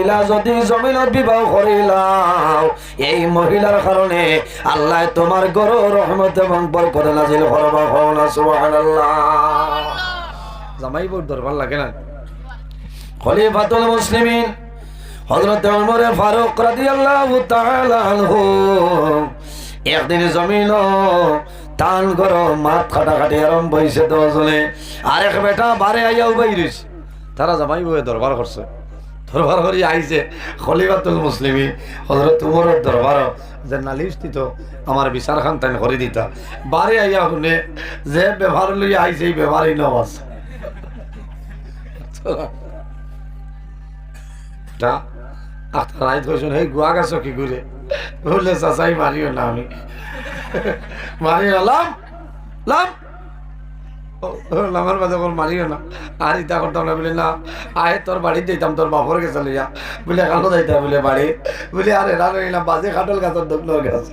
মহিলা যদি জমিনত বিবাহ করিলাও এই মহিলার কারণে আল্লাহ তোমার ঘরে রহমত এবং বরকত নাজিল করবা। সুবহানাল্লাহ। জামাই বউর দরবার লাগে না। খলিফাতুল মুসলিমিন হযরত ওমর ফারুক রাদিয়াল্লাহু তাআলা আনহু একদিন জমিন টান করো মাত খাটাখাটি আরম্ভ হয়েছে দশজনে। আরেক বেটা বারে আইয়াও বাইরেছে। তারা জামাই বউয়ে দরবার করছে। দরবার করি আইছে খলিফাতুল মুসলিমিন হযরত ওমরের দরবার যে নালিশ দিত আমার বিচার খান তাই করে দিতা। বারে আইয়া শুনে যে ব্যবহার লইয়া আইছে এই ব্যবহারই নাও আছে। গুয়া গাছ কি ঘুরে বললে চাচাই মারিও না, আমি মারিও লাম লাম লামার মাঝে মারিও না। আর ইতা করতাম না বলে না আয় তোর বাড়ি দিতাম তোর বাপর গেছে লইয়া বলে কালো যাইতাম বলে বাড়ি বলে আর এরা লইলাম বাজে খাটল গাছের দোকলোর গাছ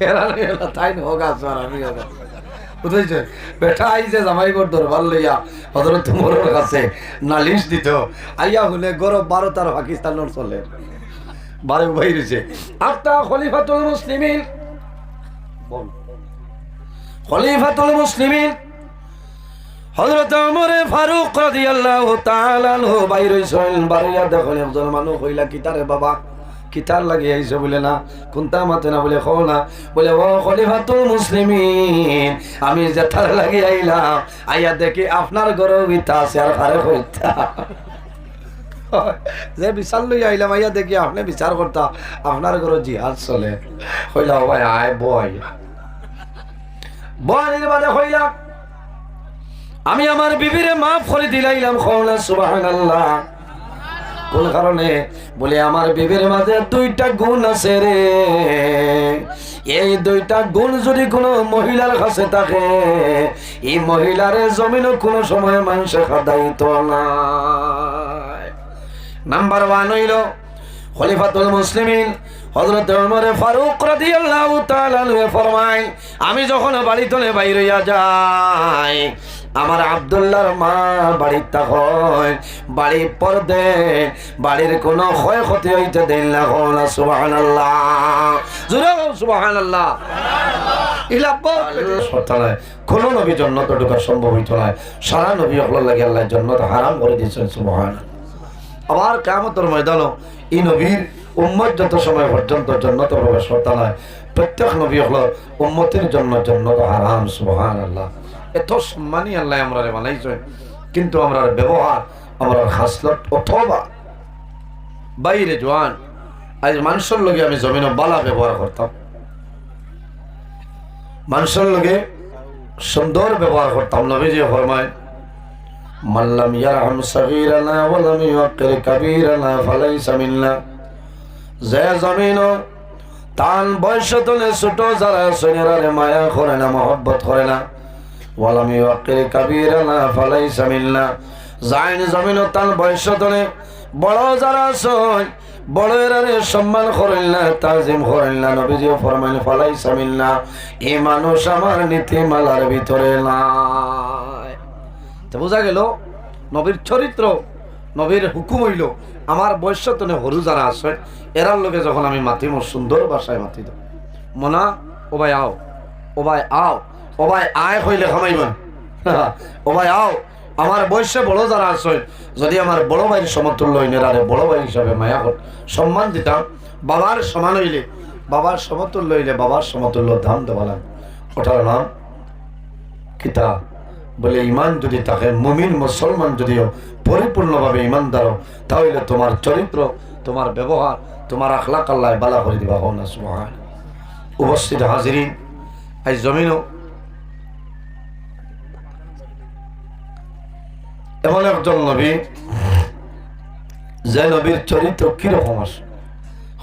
এরা লইলা তাই নো গাছ আর আমি বুঝেছেন। বেটা আইছে জামাই বোর দরবার লইয়া হযরত ওমরের কাছে নালিশ দিত। আইয়া হলে গরব 12টার পাকিস্তানের চলে বারে বাইরেছে। আফতা খলিফাতুল মুসলিমিন খলিফাতুল মুসলিমিন হযরত ওমর ফারুক রাদিয়াল্লাহু তাআলা আনহু বাইরে হইছেন। বাড়িয়া দেখেন একজন মানুষ হইলা কিতারে বাবা কিতার লাগি আইছে বলে না কোনটা মাতে না বলে খাও না বলে ও খলিফাতুল মুসলিমিন আমি যেতার লাগি আইলাম আইয়া দেখি আপনার ঘরেও ইতা আছে আর কারে কইতা যে বিচার লই আইলাম আইয়া দেখি আপনি বিচার করতা আপনার ঘরে জিহাদ চলে। কইলা ভাই আয় বয় বয়ের বাদে কইলা আমি আমার বিবিরে মাফ করে দিলাইলাম। কওলা সুবহানাল্লাহ। কোন কারণে বলে আমার বিবির মাঝে 2টা গুণ আছে রে। এই 2টা গুণ যদি কোনো মহিলার কাছে থাকে এই মহিলারে জমিনও কোনো সময় মানুষে খাদাইত না। নাম্বার 1 হইল খলিফাতুল মুসলিমিন হযরত ওমর ফারুক রাদিয়াল্লাহু তাআলা আনহু ফরমায় আমি যখন বাড়ি তলে বাইরে যাই আমার আব্দুল্লাহর মা বাড়ির হয় বাড়ি পর্দে বাড়ির কোনো ক্ষয়ক্ষতি হইতে দেন না। সুবহানাল্লাহ জোরে সুবহানাল্লাহ। কোন নবী জান্নাতে ঢোকা সম্ভব হইতো না। সারা নবী হলো লাগে আল্লাহ জান্নাত হারাম করে দিয়েছেন। সুবহানাল্লাহ। আবার কিয়ামতের ময়দানে এই নবীর উম্মত যত সময় পর্যন্ত জান্নাতে প্রবেশ করতে না প্রত্যেক নবী হলো উম্মতের জন্য জান্নাত হারাম। সুবহানাল্লাহ। এত সম্মানী আল্লাহ আমরা বানাইছে কিন্তু আমরা ব্যবহার আমরা খাসলত অথবা বাইরে জোয়ান আজ মানুষের লগে আমি জমিন বালা ব্যবহার করতাম, মানুষের লগে সুন্দর ব্যবহার করতাম। নবীজি ফরমায় মাল্লাম ইয়ারহাম সগীরানা ওয়া লাম ইউক্কির কাবীরানা ফালাইসা মিন্না। যে জমিন তান বয়স তলে ছোট যারা সৈন্যরারে মায়া করে না মহব্বত করে না ওয়া লাম ইউক্কির কাবীরানা ফালাইসা মিন্না। জাইন জমিন তান বয়স তলে বড় যারা সই বড়েরারে সম্মান করেন না তাজিম করেন না নবীজি ফরমাইলেন ফালাইসা মিন্না। এই মানুষ আমার নীতিমালার ভিতরে নাই। তো বোঝা গেল নবীর চরিত্র নবীর হুকুম হইল আমার বৈশ্যতনে হরু যারা আছে এরার লোকে যখন আমি মাতিম সুন্দর ভাষায় মাতি দেব মনা ও ভাই আও ও ভাই আও ও ভাই আয় হইলে খামাইবেন ও ভাই আও। আমার বয়সে বড় যারা আছে যদি আমার বড় ভাইয়ের সমতুল্য হইনেরারে বড় ভাই হিসাবে মায়া সম্মান দিতাম। বাবার সমান হইলে বাবার সমতুল্য হইলে বাবার সমতুল্য দাম দেওয়া লাগে। ওটার নাম কিতাব বলে ইমান যদি থাকে মুমিন মুসলমান যদিও পরিপূর্ণভাবে ইমানদার তাহলে তোমার চরিত্র তোমার ব্যবহার তোমার আখলাক আল্লাহ বালা করে দিবা। হও না সুবহান। উপস্থিত হাজিরিন আজ জমিনও এমন একজন নবী যে নবীর চরিত্র কিরকম আসে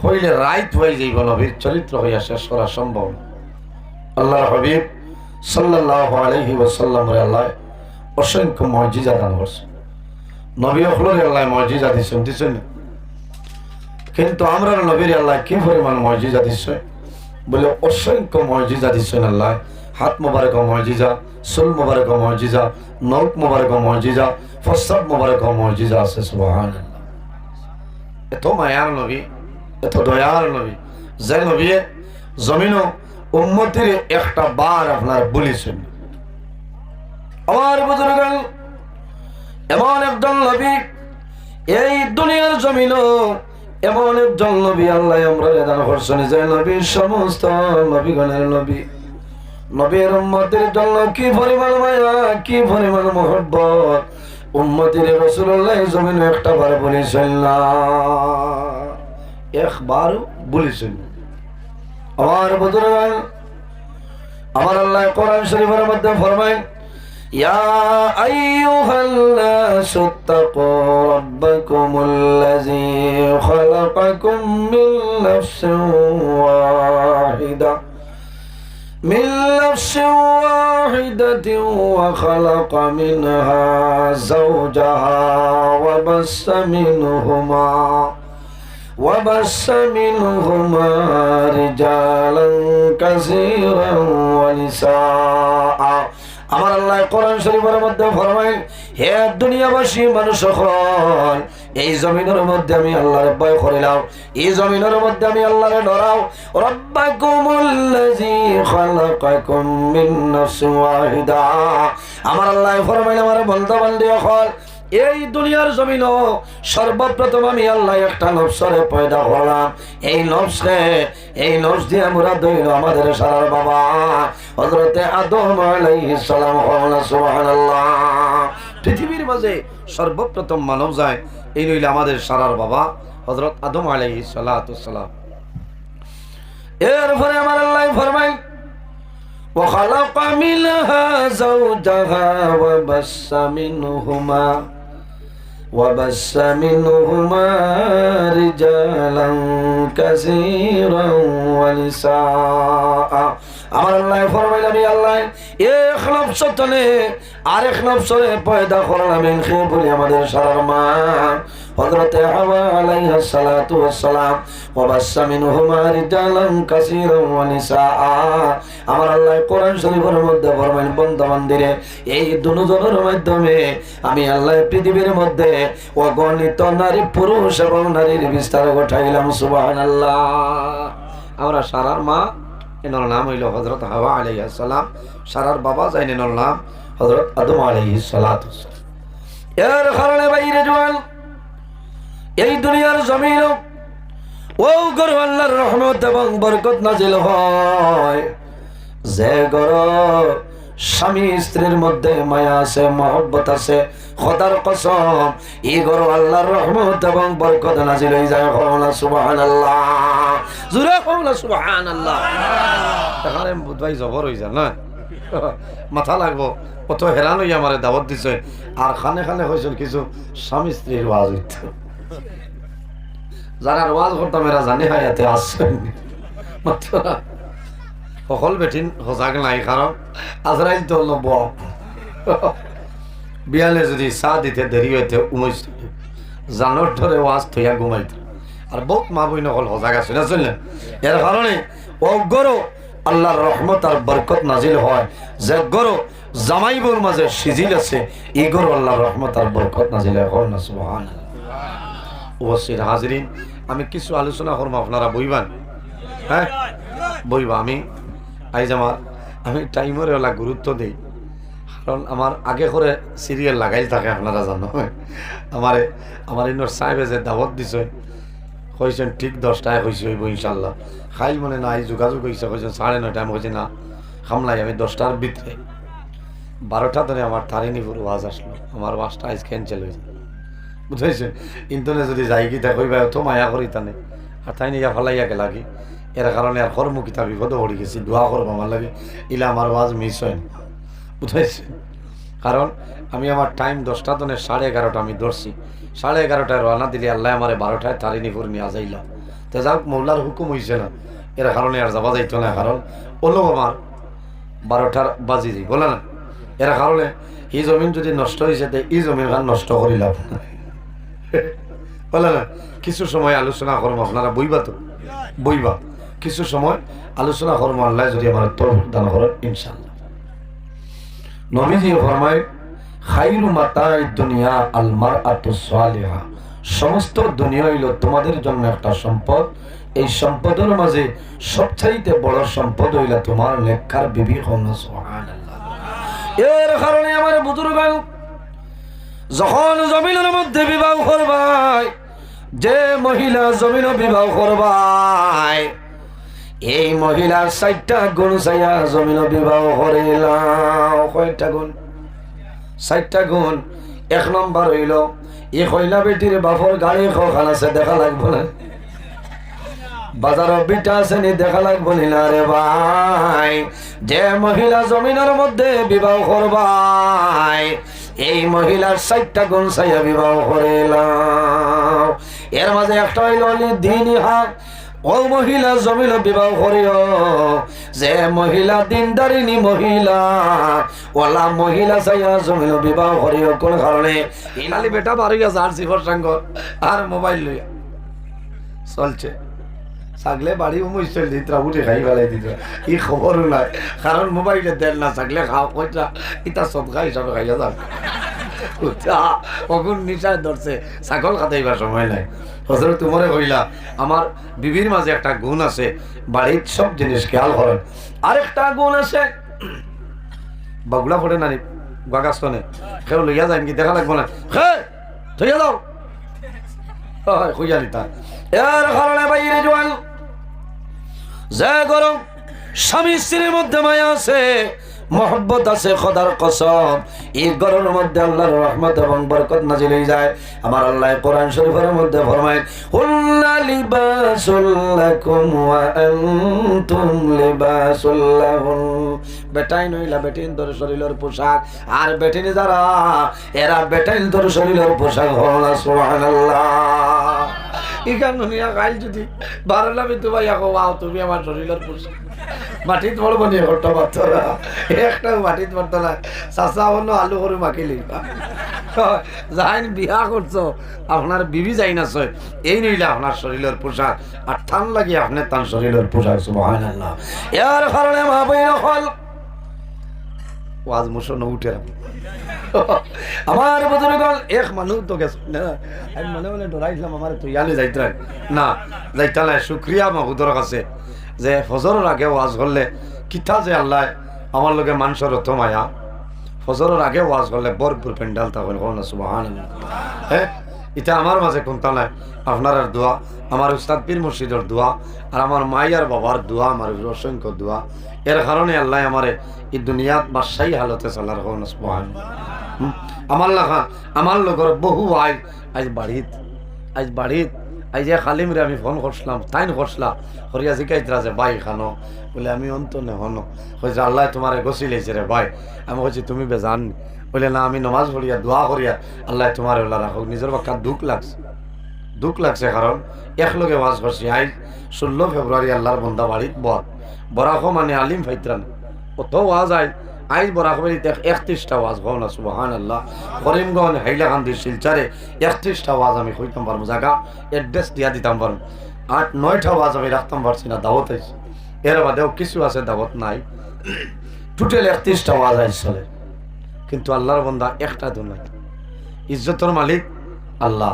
হইলে রাইত হয়ে যাইব নবীর চরিত্র হইয়া শেষ করা সম্ভব। আল্লাহর হাবিব সাল্লাল্লাহু আলাইহি ওয়াসাল্লামের আল্লাহ অসংখ্য মুজিজা দান করছে। নবী হলরে আল্লাহ মুজিজা দিছেন কিন্তু আমরা নবীর আল্লাহ কি পরিমাণ মুজিজা দিছে বলে অসংখ্য মুজিজা দিছেন আল্লাহ। হাত মোবারক মুজিজা, চুল মোবারক মুজিজা, নখ মোবারক মুজিজা, প্রস্রাব মোবারক মুজিজা আছে। সুবহানাল্লাহ। এত মায়ার নবী, এত দয়ার নবী, যে নবী জমিনও উম্মতির একটা বার আপনার বলেছেন। আমার বুজুর্গান, এমন একজন নবী এই দুনিয়ার জমিনও, এমন একজন নবী আল্লাহ আমরা দান করছেন, যে নবী সমস্ত নবীগণের নবী। নবীর উম্মতের জন্য কি পরিমাণ মায়া, কি পরিমাণ মহব্বত উম্মতের রাসূলুল্লাহ জমিনে একটা বার বলেছেন না, একবার বলেছেন। আমার বুজুর্গান, আমার আল্লাহ কোরআন শরীফের মধ্যে ফরমায়, ইয়া আইয়ুহান্নাসু তাকু রাব্বাকুমুল্লাযী খালাকাকুম মিন নাফসিন ওয়াহিদা من نفس واحدة وخلق منها زوجها وبث منهما رجالا كثيرا ونساء। আমার আল্লাহ কোরআন শরীফের মধ্যে ফরমায়, হে দুনিয়াবাসী মানুষ সকল, এই জমিনের মধ্যে আমি আল্লাহর ভয় করিলাম, এই জমিনের মধ্যে আমি আল্লাহরে ডরাও। রাব্বাকুমুল্লাযী খালাকাকুম মিন নাফসিন ওয়াহিদা। আমার আল্লাহ ফরমায়, আমার বান্দা বান্দি সকল, এই দুনিয়ার জমিনও সর্বপ্রথম আমি আল্লাহ একটা নফসরে পয়দা করলাম। এই নফস দিয়ে মুরাদ হইল আমাদের সারার বাবা হযরতে আদম আলাইহিস সালাম। সুবহানাল্লাহ। পৃথিবীর মাঝে সর্বপ্রথম মানব যায়, এই নইলে আমাদের সারার বাবা হযরত আদম আলাইহিস সালাম। এরপরে আমার আল্লাহ ফরমায়, وخلق منها زوجها وبث منهما رجالا كثيرا ونساء। আমার আল্লাহ ফরমাইল, আমি আল্লাহ এক নফস তনে আরেক নফসরে পয়দা করলাম, এনখে বলি আমাদের সারার মা হযরতে হাওয়া আলাইহিস সালাতু ওয়াস সালাম। ওয়াবাসসা মিনহুমা রিজালান কাসীরান ওয়া নিসাআ। আমার আল্লাহ কোরআন শরীফের মধ্যে ফরমাইল, বান্দা বান্দিরে, এই দুজনের মাধ্যমে আমি আল্লাহ পৃথিবীর মধ্যে অগণিত নারী পুরুষ এবং নারীর বিস্তার ঘটাইলাম। সুবহানাল্লাহ। আমরা সারার মা, এনার নাম হইল হযরত হাওয়া আলাইহিস সালাম, সারার বাবা যাইন এনার নাম হযরত আদম আলাইহিস সালাতু ওয়াস সালাম। এর কারণে বাইরে জওয়ান, এই দুনিয়ার জমিন ও গরু আল্লাহর রহমত এবং বরকত নাজিল হয়, যে গরু স্বামী স্ত্রীর মধ্যে মায়া আছে, মহব্বত আছে, খোদার কসম এই গরু আল্লাহর রহমত এবং বরকত নাজিল হয়ে যায়। সুবহানাল্লাহ, জোরে কওনা সুবহানাল্লাহ। এখানে বুধবাই জবর হয়ে যায় না, মাথা লাগবো। কত হেরান হইয়া আমারে দাওয়াত দিছে, আর খানে খানে হয়েছিল কিছু স্বামী স্ত্রীর ওয়াজ হইত। যারা ওয়াজ করতাম এরা জানি হয় এতে আসছেন মাত্র সকল বেঠিন সজাগ নাই, কারণ আজরাইল তো লব বিয়ালে যদি চাহ দিতে দেরি হইতে উমৈছ জানোর ধরে ওয়াজ থইয়া ঘুমাইত। আর বহুত মা বই নকল সজাগ আছে না চললে। এর কারণে অগর আল্লাহর রহমত আর বরকত নাজিল হয়, যে গরো জামাইবর মাঝে সিজিল আছে, এই গরো আল্লাহর রহমত আর বরকত নাজিল হয় না। সুবহানাল্লাহ। উপস্থিত হাজরিন, আমি কিছু আলোচনা করবো, আপনারা বইবান। হ্যাঁ বইবা। আমি টাইমের ওলা গুরুত্ব দিই, কারণ আমার আগে করে সিরিয়াল লাগাই থাকে, আপনারা জানো। আমার ইনোর সাহেবে যে দাওয়াত দিছে কইছেন ঠিক 10টায় হয়েছে হইব ইনশাল্লাহ। খাইল মনে নাই যোগাযোগ হয়েছে, কইছেন 9:30। আমি কইছি না খামলাই, আমি 10টার ভিতরে 12টা ধরে আমার তারিণীপুর ওয়াজ আসলো, আমার ওয়াজটা আজ ক্যান্সেল হয়েছে, বুঝাইছেন। ইন্টারনে যদি যাই কি তা কইবা তো মায়া করি তানে, আর তাই নিয়ে ফালাইয়াকে লাগি। এর কারণে আর কর্মকিতা বিপদে পড়ে গেছি, দোয়া করবো আমার লাগে, ইলা আমার ওয়াজ মিস হয় না, বুঝাইছেন। কারণ আমি আমার টাইম 10টা তনে 11:30 আমি ধরছি, 11:30টায় রওনা দিলে আল্লাহ আমার 12টায় তারিণীপুর নিয়ে যাইলাম। তো যাক, মৌলার হুকুম হয়েছে না, এর কারণে আর যাওয়া যাইতো না, কারণ অন্য আমার 12টার বাজি যাই বলে না। এর কারণে এই জমিন যদি নষ্ট হয়েছে, এই জমিন খান নষ্ট করিলাম বলে না। কিছু সময় আলোচনা করবো, আপনারা বইবা তো বইবা, কিছু সময় আলোচনা করবো, আল্লাহ যদি আমার তৌফিক দান করেন ইনশাআল্লাহ। নবীজি ফরমায় খায়রু মাতাই দুনিয়া আল মারআতুস সালিহা, সমস্ত দুনিয়া হইল তোমাদের জন্য একটা সম্পদ। এই সম্পদের মাঝে সবচাইতে বড় সম্পদ হইল তোমার নেককার বিবি। সুবহানাল্লাহ। এর কারণে আমার বুজুর্গ যখন জমিনের মধ্যে বিবাহ করবাই, যে মহিলা জমিন বিবাহ করবাই, এই মহিলার 4টা গুণ চাইয়া জমিন বিবাহ করিলাম। কয়টা গুণ? 4টা গুণ। 1 নম্বর হইল এই কইলা বেটির বাপর গাড়ি কখন আছে দেখা লাগবো না, বাজার বিটা আছে নি দেখা লাগবো না রে ভাই। যে মহিলা জমিনের মধ্যে বিবাহ করবাই, এই মহিলার 4টা গুণ চাইয়া বিবাহ করিলাম। এর মাঝে একটা হইল দিনহা, ও মহিলা জমিল বিবাহ করিও, যে মহিলা দিনদারিনী মহিলা, ওলা মহিলা চাইয়া জমিল বিবাহ করিও। কোন কারণে? ইনালি বেটা বাড়ি গেছে আর সিফর সঙ্গ আর মোবাইল লইয়া চলছে, থাকলে বাড়ি উমইছিল দিতরা উঠে খাই ফেলাই দিত, ই খবরও নাই। কারণ মোবাইলে দেন না থাকলে খাও কইটা ইটা সদকা হিসাবে খাইয়া যাক। অগুন নিশায় ধরছে, ছাগল খাতাইবার সময় নাই। হজরত উমরে কইলা আমার বিবির মাঝে একটা গুণ আছে, বাড়ির সব জিনিস খেয়াল করেন। আরেকটা গুণ আছে, বাগুলা পড়ে নানি বাগাস্তনে কেউ লইয়া যায় কি দেখা লাগবো না, থইয়া দাও খুঁজা নিতা। এর কারণে বাইরে জোয়াল যে গরম স্বামী স্ত্রীর মধ্যে মায়া আছে, মহব্বত আছে, খোদার কসম এই ঘরের মধ্যে আল্লাহর রহমত এবং বরকত নাজিল হয়ে যায়। আমার আল্লাহ কোরআন শরীফের মধ্যে ফরমায় হুল্লা লিবাসুল লাকুম ওয়া আনতুম লিবাসুল লাহুম। বেটাই নইলা বেটিন তোর শরীরের পোশাক, আর বেটিনি যারা এরা বেটাইন তোর শরীরের পোশাক। হলা সুবহানাল্লাহ। ইখান দুনিয়া গাইল যদি বারলা বিতু ভাই আকো ওয়াও তুমি আমার শরীরের পোশাক। মাটিত পড়ব নি হট্টা বাচ্চারা, একটা মাটিত পড়তো না, চাষা অন্য আলু করে মাখিলি যাইন বিয়া করছো আপনার বিবি যাই না ছয়, এই নইলে আপনার শরীরের পোশাক, আর ঠান লাগি আপনার তার শরীরের পোশাক। সুবহানাল্লাহ। এর কারণে মা বইন হল ওয়াজ মুসন উঠে আমার বুজুর্গণ এক মানুষ তো গেছে না, আমি মনে মনে ডরাইছিলাম আমার তো ইয়ালে যাইতে না যাইতে না। শুক্রিয়া মাহুদর কাছে যে ফজরের আগে ওয়াজ করলে কিতা যে আল্লাহ আমার লগে মানুষের অত মায়া, ফজরের আগে ওয়াজ করলে বরপুর পেন্ডাল তখন না। সুবহানাল্লাহ। হ্যাঁ, এটা আমার মাঝে কোনটা নাই, আপনার দোয়া, আমার উস্তাদ পীর মুর্শিদের দোয়া, আর আমার মাইয়ার বাবার দোয়া, আমার অসংখ্য দোয়া। এর কারণে আল্লাহ আমারে এই দুনিয়াত বাদশাহী হালতে চলার হন। সুবহানাল্লাহ। আমার লাগা আমার লগর বহু আজ বাড়িত আজ খালিম রে আমি ফোন করছিলাম, তাইন করছিলাম হরিয়া জিকাইতরা যে ভাই খানো বলে আমি অন্ত নে হনো হয়েছে আল্লাহ তোমারে গছি লেছে রে ভাই। আমি বলছি তুমি বেজান বলে না, আমি নমাজ পড়িয়া দোয়া করিয়া আল্লাহ তোমার ওলা রাখো। নিজের বাক্কা দুঃখ লাগছে কারণ একলগে ওয়াজ করছি। আজ 16 ফেব্রুয়ারি আল্লাহর বন্দা বাড়িত বরাকো মানে আলিম ফাইতরান কত ওয়াজ আইজ বরাকবাড়িতে 31টা ওয়াজ হও না। সুবহানাল্লাহ। করিমগঞ্জ হাইলাকান্দির শিলচারে 31টা ওয়াজ আমি কইতাম পারবো, জায়গা অ্যাড্রেস দিয়া দিতাম পারবো। 8-9টা ওয়াজ আমি রাখতাম পারছি না, দাওয়াত আইছে। এর বাদেও কিছু আছে দাওয়াত নাই, টোটাল 31টা ওয়াজ আইস চলে। কিন্তু আল্লাহর বন্দা একটা তো নাই। ইজ্জতের মালিক আল্লাহ,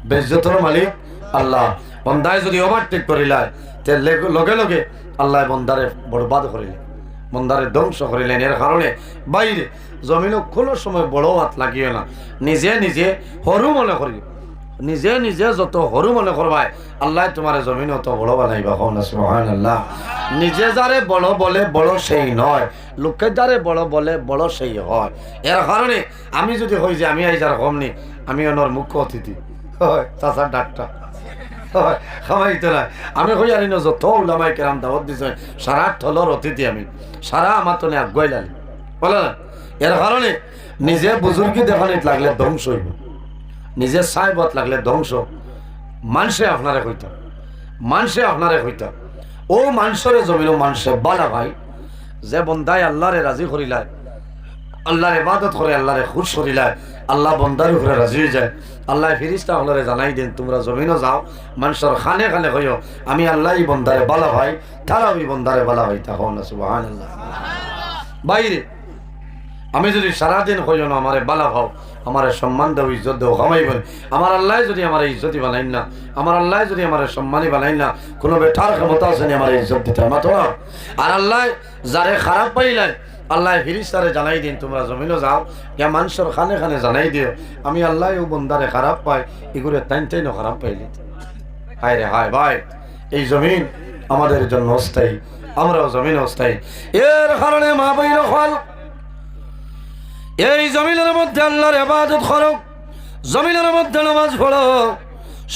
বেইজ্জতের মালিক আল্লাহ। বন্দায় যদি ওভারটেক করিলায় তে লগে লগে আল্লাহ বন্দারে বরবাদ করিলেন, বন্দারে ধ্বংস করিলেন। এর কারণে বাইরে জমিনও কোনো সময় বড় হাত লাগিও না, নিজে নিজে সরু মনে করি, নিজে নিজে যত সরু মনে করবাই আল্লাহ তোমার জমিন অত বড় বানাইবা। সুবহানাল্লাহ। নিজে যারে বড় বলে বড় সেই নয়, লোকে যারে বড় বলে বড় সেই হয়। এর কারণে আমি যদি হই যে আমি আইজার কমনি, আমি ওনার মুখ্য অতিথি হয় চাচার ডাক্তার খামাইতে নাই, আমি কই আনি না যত ওলামাই কেরাম দাওয়াত দিছে সারা থলর অতিথি, আমি সারা আমার তো আগুয়াই লালি বলে না। এর কারণে নিজে বুজুর্গি দেখানিত লাগলে ধ্বংস হইব, নিজে সাইবত লাগলে ধ্বংস। মানুষে আপনারে কইতা ও মানুষরে জমিন মানুষে বালা ভাই যে বন্দায় আল্লাহরে রাজি করিলায়, আল্লাহর ইবাদত করে আল্লাহরে খুশ করিলায়, আল্লাহ বন্দার উপরে রাজি হয়ে যায়। আল্লাহ ফিরিস্তা আল্লাহরে জানাই দেন তোমরা জমিনও যাও মানুষের খানে খানে হইও আমি আল্লাহ বন্দারে বালা ভাই, তারা ওই বন্দারে বালা ভাই তা হও না। সুবহানাল্লাহ। বাইরে আমি যদি সারাদিন হইও না আমারে বালা ভাও, আমার সম্মান দেও, ইজ্জত দেও, খামাইবেন। আমার আল্লাহ যদি আমার ইজ্জতি বানাইন না, আমার আল্লাহ যদি আমার সম্মানী বানাইন না, কোনো বেঠার ক্ষমতা আছে না আমার ইজ্জত দিতে মাতো না। আর আল্লাহ যারে খারাপ পাইলেন, আল্লাহ ফিরিস্তারে জানাই দিন, তোমরা জমিনও যাও ইয়া মানুষের খানে খানে জানাই দিও, আমি আল্লাহ ও বন্দারে খারাপ পাই, এগুলো টাইনও খারাপ পাইলি। হায় রে হায় ভাই, এই জমিন আমাদের জন্য অস্থায়ী, আমরাও জমিন অস্থায়ী। এর কারণে মা বইন হল এই জমিনের মধ্যে আল্লাহর ইবাদত করো, জমিনের মধ্যে নামাজ পড়ো,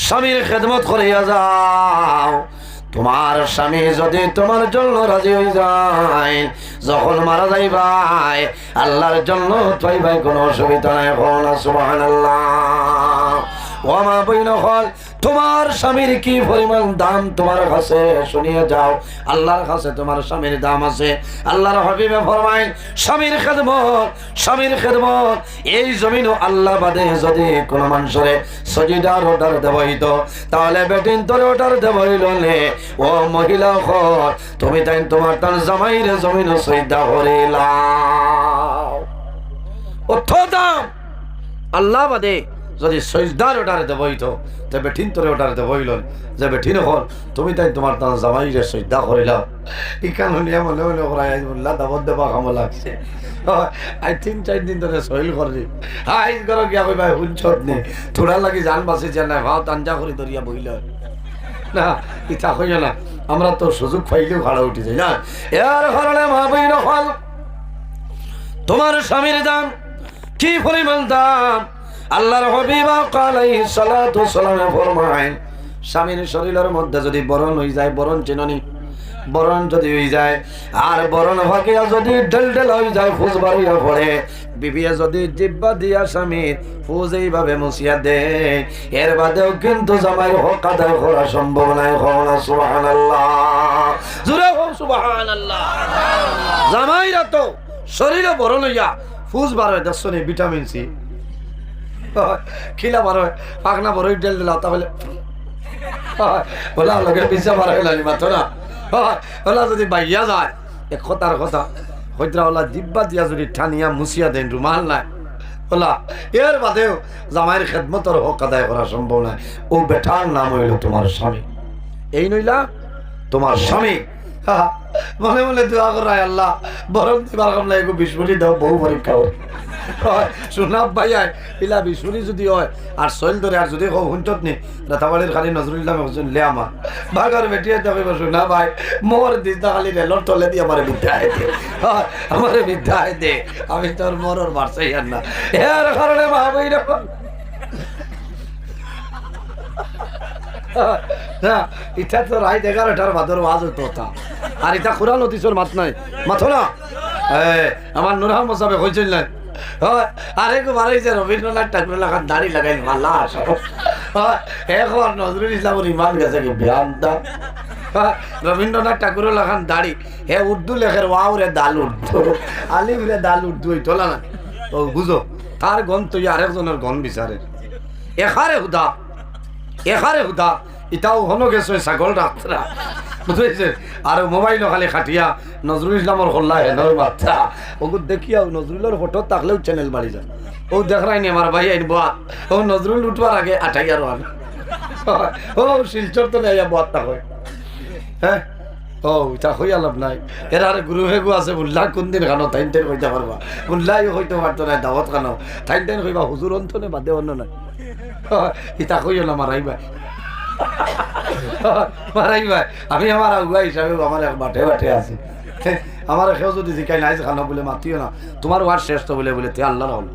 স্বামীর খেদমত করিয়া যাও। তোমার স্বামী যদি তোমার জন্য রাজি হয়ে যায়, যখন মারা যাই ভাই আল্লাহর জন্য তাই ভাই কোনো অসুবিধা নাই। সুবহানাল্লাহ। ও মা বইন হল, তোমার স্বামীর কি পরিমাণ দাম তোমার কাছে শুনিয়ে যাও। আল্লাহর কাছে তোমার স্বামীর দাম আছে। আল্লাহর হাবিবে ফরমায় স্বামীর খেদমত, স্বামীর খেদমত এই জমিনও আল্লাহ বাদে যদি কোনো মানুষের সজিদার অর্ডার দেব হইতো, তাহলে বেটিন তোর অর্ডার দেব হইল নে। ও মহিলা হল, তুমি তাই তোমার তার জামাইরে জমিন সজদা করিলাও। অর্থ দাম আল্লাহ বাদে যদি সজদার অর্ডার দেব হইতো, তো বেঠিন তোর অর্ডার দেব হইল যে বেঠিন হল, তুমি তাই তোমার তার জামাইরে সজদা করিলাও। ইকান হলিয়া মনে মনে করাই আল্লাহ দাবত দেবা কাম লাগছে। আই 3-4 দিন ধরে সহিল করলি, আইজ করো গিয়া কই ভাই হুঞ্চত নে থোড়া লাগি জান বাঁচিছে না, ভাও তাঞ্জা করি ধরিয়া বইল না, ইচ্ছা হইল না। আমরা তো সুযোগ পাইলেও ভাড়া উঠে যাই না। এর কারণে মা বইন হল, তোমার স্বামীর দাম কি পরিমাণ দাম। আল্লাহর হাবিব আলাইহিস সালাতু ওয়াসসালাম ফরমায়, স্বামীর শরীরের মধ্যে যদি বরণ হয়ে যায়, বরণ চিননি, বরণ যদি হয়ে যায়, আর বরণ ভাগিয়া যদি ঢেল ঢেল হয়ে যায়, ফুস বাড়িয়া পড়ে, বিবিয়া যদি জিব্বা দিয়া স্বামীর ফুস এইভাবে মুছিয়া দে, এর বাদেও কিন্তু জামাই হক আদায় করা সম্ভব নাই। সুবহানাল্লাহ, জোরে হোক সুবহানাল্লাহ। জামাইরা তো শরীরে বরণ হইয়া ফুস বার হয়, দেখছনি ভিটামিন সি খিলা বার হয়, পাখনা বড় ঢেল দিলা তাহলে ওলা লোকের পিছা বার হইলানি মাত্র না। ওলা যদি বাইয়া যায়, এক কথার কথা হইতরা ওলা জিব্বা দিয়া যদি ঠানিয়া মুছিয়া দেন, রুমাল নাই ওলা, এর বাদেও জামাইয়ের খেদমতর হক আদায় করা সম্ভব নয়। ও বেটার নাম হইল তোমার স্বামী, এই নইলা তোমার স্বামী। মনে মনে দোয়া করাই, আল্লাহ বরং দিবার কামলা এগো বিস্ফোরি দাও, বহু পরীক্ষা হয় সুনাব ভাইয়াই ইলা বিস্ফোরি যদি হয় আর শৈল ধরে, আর যদি হুঞ্চত নি রাতাবাড়ির খালি নজরুল্লাহ লে আমার বাঘার বেটিয়ে যাবে না ভাই, মোর দিদা খালি রেলর তলে দিয়ে আমার বিদ্যা দে, আমার বিদ্যা দে, আমি তোর মরর বাড়ছাই আর না। এর কারণে ভাবই না, ইটা তো রাত 11টার ভাদর ওয়াজ হইতো, আর ইটা কোরআন নতিসর মাত নাই মাথো না। আমার নুরহা মোসাবে কইছিল না, আরে গো মারাইছে রবীন্দ্রনাথ ঠাকুর লাগান দাড়ি লাগাই মাল্লা এখন নজরুল ইসলামের ইমান গেছে কি বিয়ান্তা। রবীন্দ্রনাথ ঠাকুর লাগান দাড়ি, হে উর্দু লেখের ওয়াউরে দাল উর্দু, আলিফরে দাল উর্দু তোলা না। ও বুঝো, তার গন তুই আরেকজনের গন বিচারে, এখারে হুদা এখারে হুদা ইটাও হনো গেছে ছাগল রাত্রা, বুঝেছে। আর মোবাইল খালি খাটিয়া নজরুল ইসলামর হল্লা হেনর বাচ্চা ওগুলো দেখিয়া নজরুলের ফটো থাকলেও চ্যানেল বাড়ি যায়। ও দেখাই নি আমার ভাই আইন বাত, ও নজরুল উঠবার আগে 28 আন ও শিলচর তো নেই বাতটা হয়। হ্যাঁ, ও এটা হইয়া লাভ নাই। এর আর গুরু হেগু আছে উল্লাহ কোন দিন খানো টাইম টাইম হইতে পারবা, উল্লাহ হইতে পারতো না দাওয়াত খানো টাইম টাইম হইবা, হুজুর অন্তনে বাদে অন্য নাই। ইতা কইও না মারাই ভাই, মারাই ভাই, আমি আমার আগুয়া হিসাবে আমার বাটে বাটে আছি। আমার কেউ যদি জিকাই নাই খানো বলে মাতিও না, তোমার ওয়ার শ্রেষ্ঠ বলে বলে তে আল্লাহ হল।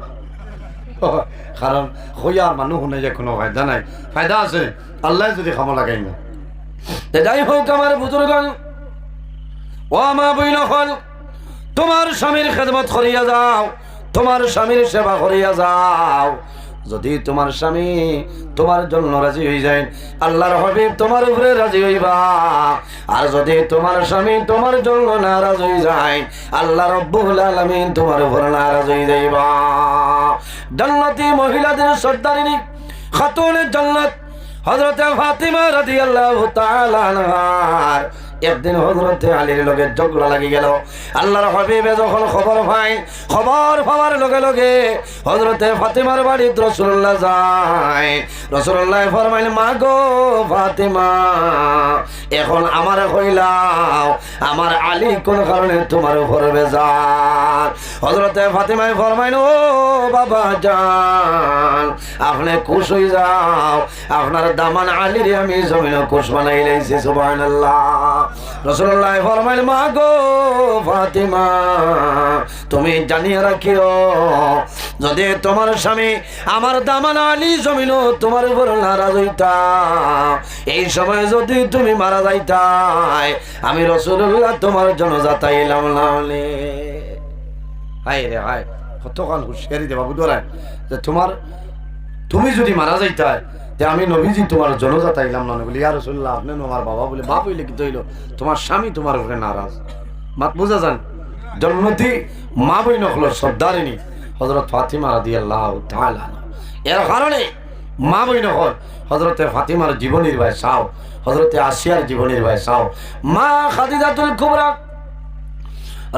কারণ হইয়ার মানুষ শুনে যে কোনো ফায়দা নাই, ফায়দা আছে আল্লাহ যদি খামো লাগাই না। যাই হোক আমার বুজুর্গণ, ও মা বইন হল, তোমার স্বামীর খেদমত করিয়া যাও, তোমার স্বামীর সেবা করিয়া যাও। যদি তোমার স্বামী তোমার জন্য রাজি হয়ে যায়, আল্লাহর হাবিব তোমার উপরে রাজি হইবা। আর যদি তোমার স্বামী তোমার জন্য নারাজ হয়ে যায়, আল্লাহ রাব্বুল আলামিন তোমার উপরে নারাজ হয়ে যাইবা। জান্নাতি মহিলাদের সর্দারিনী খাতুনে জান্নাত হযরত ফাতিমা রাদিয়াল্লাহু তাআলা আনহার একদিন হযরতে আলীর লগে ঝগড়া লাগি গেল। আল্লাহর হাবিবে যখন খবর পাওয়ার লগে লগে হযরতে ফাতিমার বাড়িত রাসূলুল্লাহ যায়। রাসূলুল্লাহ ফরমাইলেন, মা গো ফাতিমা, এখন আমার কইলাও আমার আলী কোন কারণে তোমার উপর বেজার? হযরতে ফাতিমায় ফরমাইল, ও বাবা জান, আপনি খুশ হয়ে যাও, আপনার দামান আলীর আমি জমিন খুশ বানাই লাইছি। সুবহানাল্লাহ। রাসূলুল্লাহ ফরমাইল, মা গো ফাতিমা, তুমি জানিয়ে রাখিও, যদি তোমার স্বামী আমার দামান আলী জমিন তোমার উপর নারাজ হইতা, এই সময় যদি তুমি মারা যাইতাই, আমি রাসূলুল্লাহ তোমার জন্য যাতাইলাম না। হায় রে হায়, কতক্ষণ হুঁশিয়ারি দেবা বুধরায় যে তুমি যদি মারা যাইতাই, যে আমি নবীজি তোমার জনজাত আইলাম না বলি, ইয়া রাসূলুল্লাহ আপনি আমার বাবা বলে, বাপ হইলে কি হইল, তোমার স্বামী তোমার উপরে নারাজ। মাত বুঝা যান, জন্মতি মা বই নকল শ্রদ্ধারিণী হযরত ফাতিমা রাদিয়াল্লাহু তাআলা। এর কারণে মা বই নকল হযরতে ফাতিমার জীবনীর ভাই চাও, হযরতে আসিয়ার জীবনীর ভাই চাও, মা খাদিজাতুল কুবরা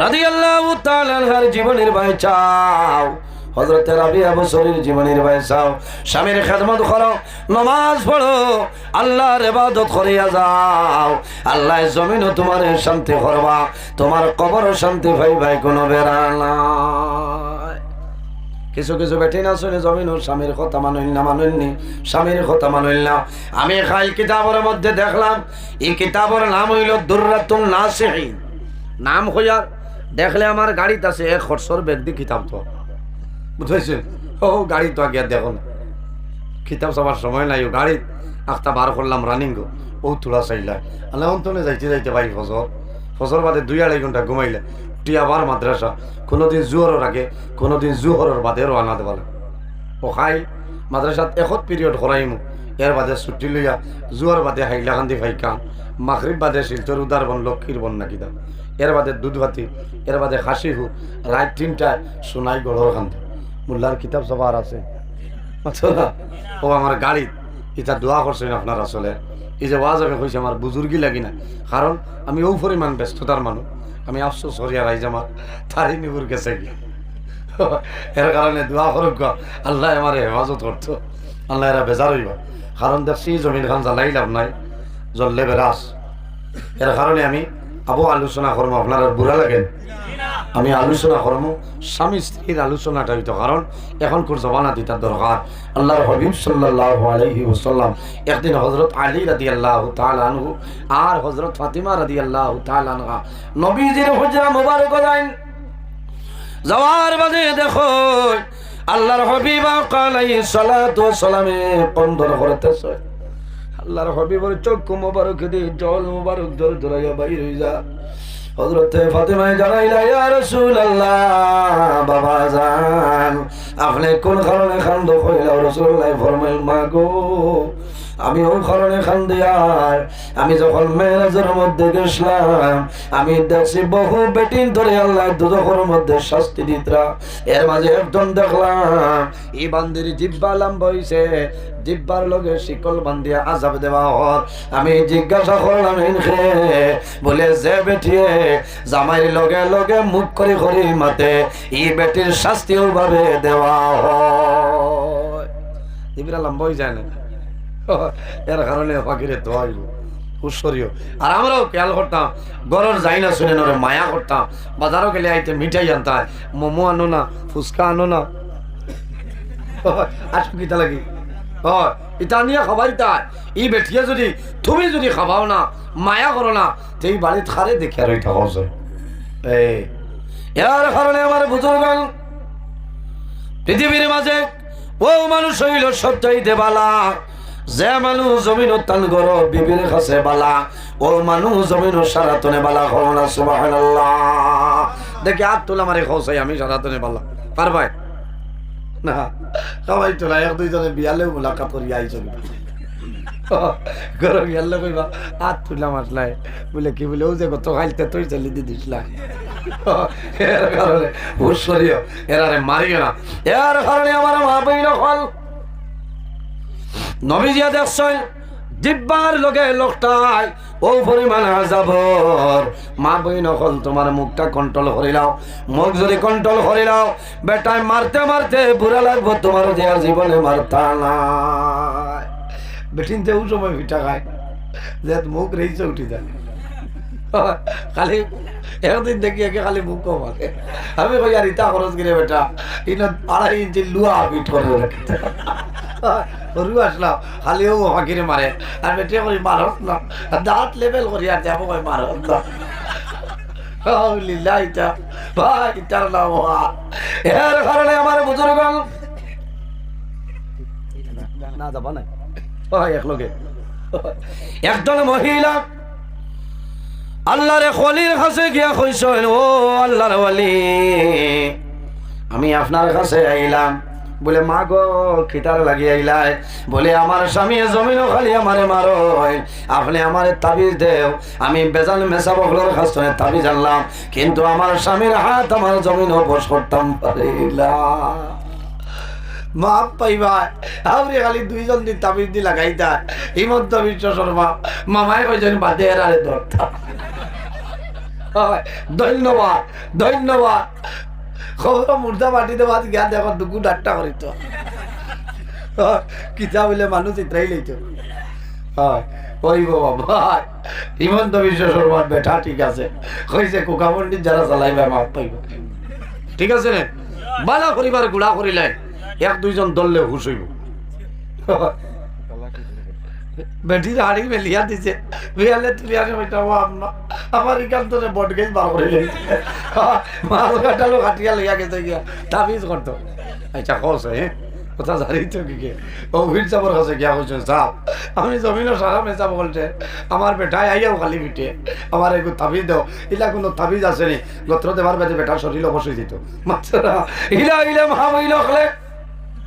রাদিয়াল্লাহু তাআলা আনহার জীবনীর ভাই চাও, হযরতে রাবিয়া বসরির জীবনীর ভাই চাও। স্বামীর খেদমত করো, নামাজ পড়ো, আল্লাহর ইবাদত করিয়া যাও, আল্লাহ জমিনও তোমার শান্তি করবা, তোমার কবরও শান্তি পাইবাই, কোনো বেড়া নাই। কিছু কিছু বেঠিন আসলে জমিনও স্বামীর কথা মানইনি, স্বামীর কথা মানইল না। আমি খাই কিতাবের মধ্যে দেখলাম, এই কিতাবের নাম হইল দুররাতুন নাসিহিন। নাম হইয়ার দেখলে আমার গাড়িতে আছে, এক খরচর ব্যক্তি কিতাব তো বুঝেছেন, ও গাড়ি তো আগে দেখো না, কিতাব সবার সময় নাই, ও গাড়ি আখটা বার করলাম রানিং গো, ও তোলা চাইলা আল্লাহ অন্তনে যাইতে ভাই ফজর বাদে 2-2.5 ঘন্টা ঘুমাইলে উঠি আবার মাদ্রাসা, কোনোদিন জুহরের আগে, কোনোদিন জুহরের বাদে রানা দেওয়া লাগে। ও খাই মাদ্রাসাত এখন পিরিয়ড করাইমু, এর বাদে ছুটি লইয়া জুয়ার বাদে হাইলাকান্দি ফাইকান, মাগরিব বাদে শিলচর উদারবন লক্ষ্মীর বন নাকি দাও, এর বাদে দুধভাতি, এর বাদে হাসি হু, রাত 3টায় সোনাই গড়র খান্তি। মোল্লার কিতাব সবার আছে ও আমার গাড়িত এটা দোয়া করছেন আপনার। আসলে এই যে ওয়াজ আমি কইছি আমার বুজুর্গি লাগি না, কারণ আমি ও পরিমাণ ব্যস্ততার মানুষ, আমি আফসোস হরিয়া রাইজ আমার তারি নিগুর গেছে কি, এর কারণে দোয়া করুক আল্লাহ আমার হেফাজত করতো, আল্লাহ এরা বেজার হইবা। কারণ দেখছি জমিন খান জ্বালাই লাভ নাই, জ্বললে বেরাস। এর কারণে আমি আলোচনা করবো, আপনার বুড়া লাগেন, আমি আলোচনা করবো স্বামী স্ত্রীর আলোচনাটা হইতো, কারণ এখনকার জমানা দিতে দরকার। আল্লাহর হাবিব সাল্লাল্লাহু আলাইহি ওয়াসাল্লাম একদিন হযরত আলী রাদিয়াল্লাহু তাআলা আনহু আর হযরত ফাতিমা রাদিয়াল্লাহু তাআলা আনহা নবীজির হুজরা মুবারক যাওয়ার বাদে দেখো আল্লাহর হাবিব আলাইহিস সালাতু ওয়াস সালামে বন্ধন করতেছে। আল্লাহর হাবিবের চক্ষু মুবারক দিয়ে জল মুবারক ধরাইয়া বাইর হয়ে যা। হযরতে ফাতিমা জানাইলা, ইয়া রাসূলুল্লাহ, বাবা জান আপনি কোন কারণে খান্দো কইলা? রাসূলুল্লাহ ফরমাইল, মা গো আমি ওই কারণে খান্দি, আর আমি যখন মেরাজের মধ্যে গেছিলাম আমি দেখছি বহু বেটিন ধরে আল্লাহ দুজখের মধ্যে শাস্তি দিতরা, এর মাঝে একজন দেখলাম এই বান্দির জিহ্বা লম্বা হইছে, জিহ্বার লগে শিকল বান্ধিয়া আযাব দেওয়া হল। আমি জিজ্ঞাসা করলাম ইনখে, বলে যে বেটিয়ে জামাইর লগে লগে মুখ করে করি মাতে এই বেটির শাস্তি ওইভাবে দেওয়া হয়। জিহ্বা লম্বা হয়ে যায় না, এর কারণে ফাঁকিরে দোয়াইল উৎসরীয়। আর আমরাও খেয়াল করতাম, গরর যাই না শুনে নরে মায়া করতাম, বাজারও গেলে আইতে মিঠাই আনতাম, মোমো আনো না, ফুচকা আনো না, আসো কিতা লাগি এটা নিয়ে খাবাই তাই। ই বেঠিয়ে যদি তুমি যদি খাবাও না, মায়া করো না, সেই বাড়িত খারে দেখে আর ওইটা হস। এর কারণে আমার বুজুর্গ পৃথিবীর মাঝে ও মানুষ হইল সবচাইতে বালা, যে মানুষ জমিন টান গর বিবির কাছে বালা, ও মানুষ জমিন সারাতনে বালা। হও না সুবহানাল্লাহ। দেখি হাত তোলা মারে খাওয়াই আমি সারাতনে বালা পারবাই না, সবাই তোলা এক দুইজনে বিয়ালেও মোলাকাত করি আইস ঘর বিয়ালে কইবা হাত তুলা মাসলাই বলে কি বলে ও যে গত খাইতে তুই চালি দি দিসলা। এর কারণে হুশরিও এরারে মারিও না। এর কারণে আমার মা বইন হল নবীজিয়া দেখছেন জিব্বার লগে লোকটাই ও পরিমাণ আযাবর। মা বই নকল তোমার মুখটা কন্ট্রোল করে নাও, মুখ যদি কন্ট্রোল করে নাও বেটায় মারতে মারতে বুড়া লাগবো তোমার যে আর জীবনে মারতা নাই। বেটিন যে সময় পিঠা খায় যে মুখ রেইছে উঠি যায় খালি একদিন দেখি একে খালি মুখ কমালে আমি কই আর ইতা খরচ করে বেটা ইন 2.5 ইঞ্চি লুয়া পিঠ করে রাখতে রু আসলাম খালিও হাকিরে মারে আর বেটিয়ে করি মারত না দাঁত লেভেল করি আর যাবো কই মারত না লিল্লাহ ইতা ভাই ইতার নাম এর কারণে আমার বুজুর্গ না যাবা না একলগে একদল মহিলা আল্লাহর খলির কাছে গিয়া কইছেন ও আল্লাহর ওয়ালি আমি আপনার কাছে আইলাম। বলে মা গো খিতার লাগি আইলাই? বলে আমার স্বামী জমিনও খালি আমারে মারো, আপনি আমারে তাবিজ দেও। আমি বেজাল মেসা বগলোর কাছে তাবিজ আনলাম, কিন্তু আমার স্বামীর হাত আমার জমিনও বস করতাম পারিলাম। মাপ পাইবা আপনি খালি 2 জন দিন তাবিজ দি লাগাইতা। হিমন্ত বিশ্ব শর্মা মামাই কইছেন বাদে আরে ধরতাম। ধন্যবাদ ধন্যবাদ। খবর মুর্দা মাটিতে বাদ গিয়া দেখো দুকু ডাক্তার করিত কিতা বলে মানুষ ইত্রাই লইত। হয় কইব ভাই হিমন্ত বিশ্ব শর্মার বেটা ঠিক আছে কইছে কোকা পন্ডিত যারা চালাইবে মাপ পাইব। ঠিক আছে রে বালা করিবার গুড়া করিলে 1-2 জন দললে হুশ হইব। বেটি হাড়ি মেলিয়া দিছে বিয়ালে তুলিয়ারে হইতাও আমার ইকাল তো বট গেছ বার করে লইছে মাল কাটালো কাটিয়া লইয়া গেছে গিয়া তাবিজ করতো। আচ্ছা কসে কথা জানি তো কি ও ভিড় চাপর কাছে গিয়া কইছেন সাহেব আমি জমিনও সারা মেসা বলছে আমার বেটাই আইয়াও খালি পিঠে আমার একটু তাবিজ দাও। ইলা কোনো তাবিজ আছে নি? গোত্র দেবার বেদে বেটার শরীর অবশ্যই দিত মাছরা ইলা ইলা মহামহিলা হলে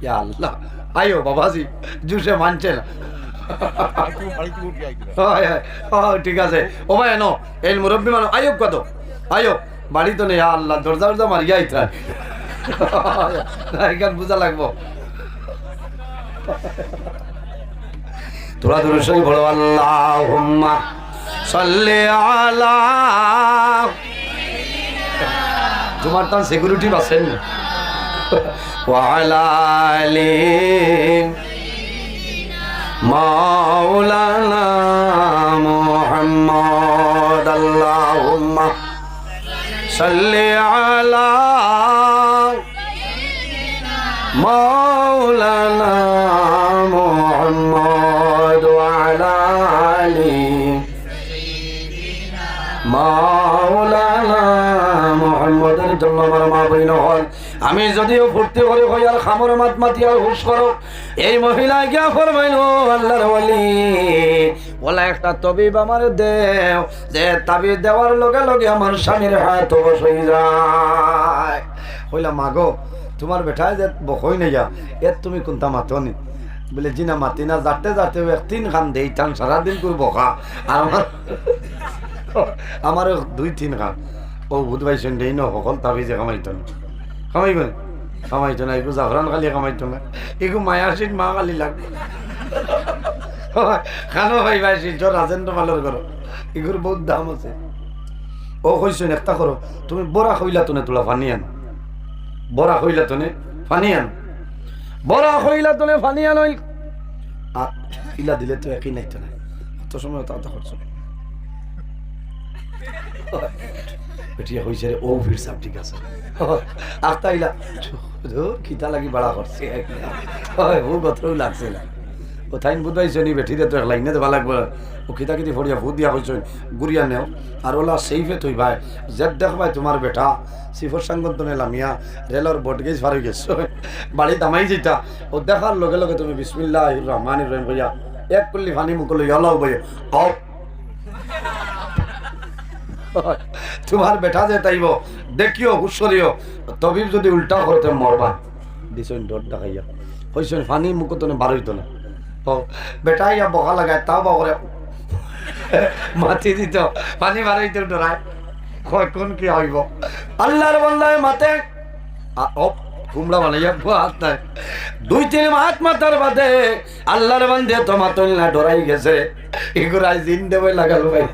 ইয়া আল্লাহ আইও বাবাজি জুসে মানছে না। ঠিক আছে ও ভাই এনো এই মুরব্বী মানুষ আয়োগ কত আয়োগ বাড়ি তো নেই আল্লাহ দরজা দরজা মারিয়া ইতার এখান বুঝা লাগবো। তোরা দূরে সই বলো আল্লাহুম্মা সাল্লি আলা। তোমার তার সিকিউরিটি আছেন ওয়া আলা আলি মাওলানা মুহাম্মদ। আল্লাহুম্মা সাল্লি আলা মাওলানা মুহাম্মদ ওয়া আলা আলি মাওলানা মুহাম্মদের জন্য আমার মা বইন হল। আমি যদিও ফুর্তি করে হই আর খামর মাত মাতি আর হুশ করো এই মহিলা গিয়া ফরমাইল আল্লাহর ওয়ালি ওলা একটা তবিব আমার দেও যে তাবিজ দেওয়ার লগে লগে আমার স্বামীর হাত বস হয়ে যায়। কইলা মাগো তোমার বেটায় যে বকই নাই যা এর তুমি কোনটা মাতো নি? বলে জি না মাতি না যাতে যাতে 1-3 খান দেই টান সারাদিন করে বকা আর আমার 2-3 খান ও বুধ পাইছেন দেই না সকল তাবিজে কামাইতো না কামাইবেন কামাইতো না এগু জাফরান খালি কামাইতো না এগু মায়াসিন মা খালি লাগবে খানো ভাই ভাই সিদ্ধ রাজেন্দ্র পালর করো এগুর বহুত দাম আছে। ও কইছেন একটা করো তুমি বড়া খইলা তো তোলা পানি আন বড়া খইলা তো পানি আন বড়া খইলা তো পানি আন ইলা দিলে তো একই নাই তো না অত সময় তা করছো বেটিয়া হয়েছে ও ভিড় সাপ ঠিক আছে আস্তা ইলা খিতা লাগি বাড়া করছে ও গতরেও লাগছে না ও থাইন বুঝাইছে নি বেঠিরে তো এক লাইনে দেওয়া লাগবে ও খিতা খিতি ফড়িয়া ভূত দিয়া হয়েছে গুড়িয়া নেও আর ওলা সেইফে তুই ভাই জেদ দেখ ভাই তোমার বেটা সিফর সাঙ্গন তো লামিয়া রেলর বটগেজ ফার হয়ে গেছো বাড়ি দামাই যেটা ও দেখার লগে লগে তুমি বিসমিল্লাহির রহমানির রহিম কইয়া এক কুল্লি ফানি মুখ লইয়া লাও বই অ তোমার বেটা যে তাইব দেখিও হুশরিও তবিব যদি উল্টা করতে মরবা দিছেন ডর দেখাইয়া কইছেন ফানি মুখ তো বার হইতো না বেটা ইয়া বকা লাগায় তাও বা করে মাতি দিত পানি বার হইতে ডরায় কয় কোন কি হইব আল্লাহর বন্দায় মাতে কুমড়া বানাইয়া হাত নাই 2-3 মাস মাথার বাদে আল্লাহর বান্দে তো মাতল না ডরাই গেছে এগুলাই জিন দেবে লাগাল ভাই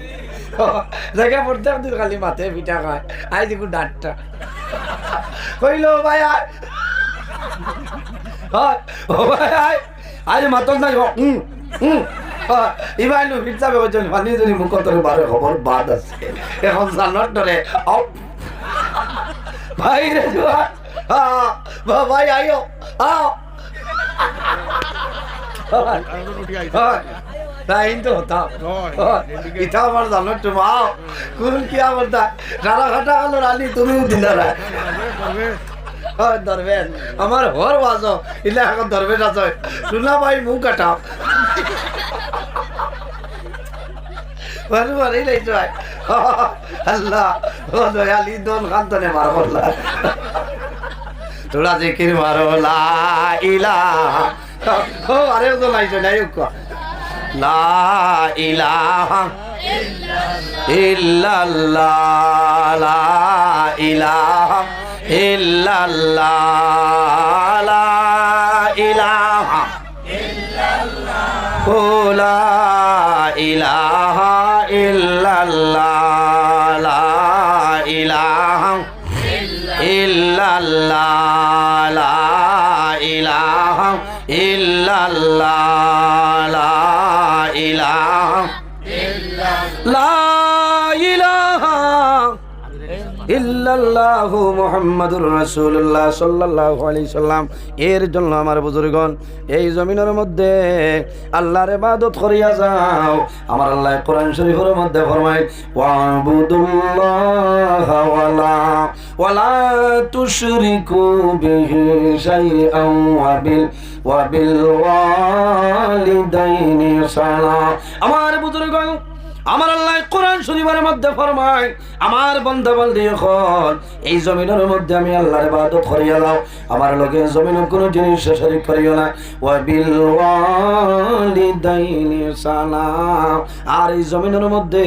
জায়গা পড়তে দিন খালি মাথে পিঠা খায় আই দেখু ডাটটা কইল ভাই আয় ও ভাই আয় আজ মাতল নাই ইবাই নো পিঠা বেজন পানি যদি মুখ তোর বারে খবর বাদ আছে এখন জানার ডরে ভাই রে জুয়া ভাই আইও আও তাই তো হতা ইটা আমার জানো তুমি আও কোন কি বলতা সারা ঘাটা গেল রানী তুমিও দিলা না ধরবেন আমার হর বাজো ইলা এখন ধরবেন আছে শুনা ভাই মুখ কাটাও বারবারই নাই তো আল্লাহ ও দয়ালি দোন খান্তনে মার বললা তোরা জিকির মারো লা ইলাহা ও আরে তো লাইছো নাই কো লা ইলাহা ইল্লাল্লাহ লা ইলাহা ইল্লাল্লাহ লা ইলাহা ইল্লাল্লাহ ও লা ইলাহা ইল্লাল্লাহ লা ইলাহা ইল্লাল্লাহ লা ইলাহা ইল্লাল্লাহ লা ইলাহা লা ইলাহা ইল্লাল্লাহু মুহাম্মাদুর রাসূলুল্লাহ সাল্লাল্লাহু আলাইহি সাল্লাম। এর জন্য আমার বুজুর্গণ এই জমিনের মধ্যে আল্লাহর ইবাদত করিয়া যাও। আমার আল্লাহ কোরআন শরীফের মধ্যে ফরমায় ওয়াবুদুল্লাহা ওয়ালা তুশরিকু বিহি শাইআন ওয়া বিল ওয়ালিদাইনি সালাম। আমার বুজুর্গণ আমার আল্লাহ কোরআন শরীফের মধ্যে ফরমায় আমার বান্দা বান্দি যখন এই জমিনের মধ্যে আমি আল্লাহর ইবাদত করিয়া দাও আমার লগে জমিনের কোনো জিনিস শরীক করিও না ওয়া বিল ওয়ালিদাইনি সালাম। আর এই জমিনের মধ্যে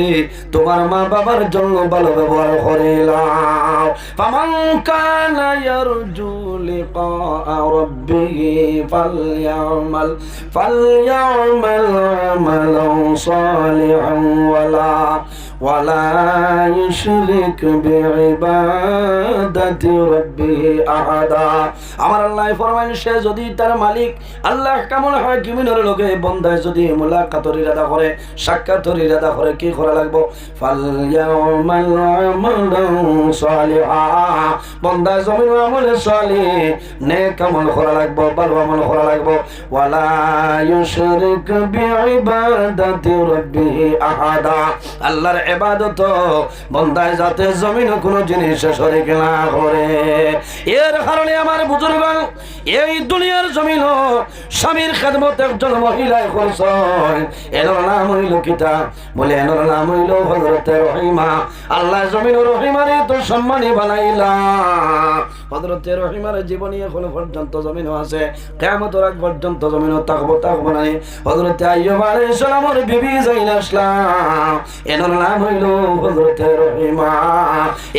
তোমার মা বাবার জন্য ভালো ব্যবহার করিলাও। ফামান কানা ইয়ারজু লিকা রাব্বিহি ফালইয়ামাল আমালান সালিহান ওয়ালা ইউশরিক বিইবাদাতি রাব্বিহি আহাদা। আমার আল্লাহ ফরমায় সে যদি তার মালিক আল্লাহ কামুল হাকিমিনের লগে বন্দায় যদি মুলাকাতের ইরাদা করে সাক্ষাতের ইরাদা করে কি করা লাগবে ফালইয়ামাল আমালান সালিহা। বন্দা জমিন আমলে সালিহ নেক আমল করা লাগবে ভালো আমল করা লাগবে ওয়ালা ইউশরিক বিইবাদাতি রাব্বিহি আহাদা। আল্লাহর ইবাদত বন্দায় যাতে জমিনে কোনো জিনিস শরীক না করে। এর কারণে আমার বুজুর্গণ এই দুনিয়ার জমিন স্বামীর খেদমত একজন মহিলায় করছেন এর নাম হইল কিতা বলে এর নাম হইল হযরতে রহিমা। আল্লাহ জমিন রহিমারে তো সম্মানী বানাইলা। হযরতে রহিমার জীবনী এখনো পর্যন্ত জমিন আছে কিয়ামতের আগ পর্যন্ত জমিন থাকবো না। হযরতে আইয়ুব আলাইহিস সালামের বিবি জাইনাব এর নাম হইল হযরতে রহিমা।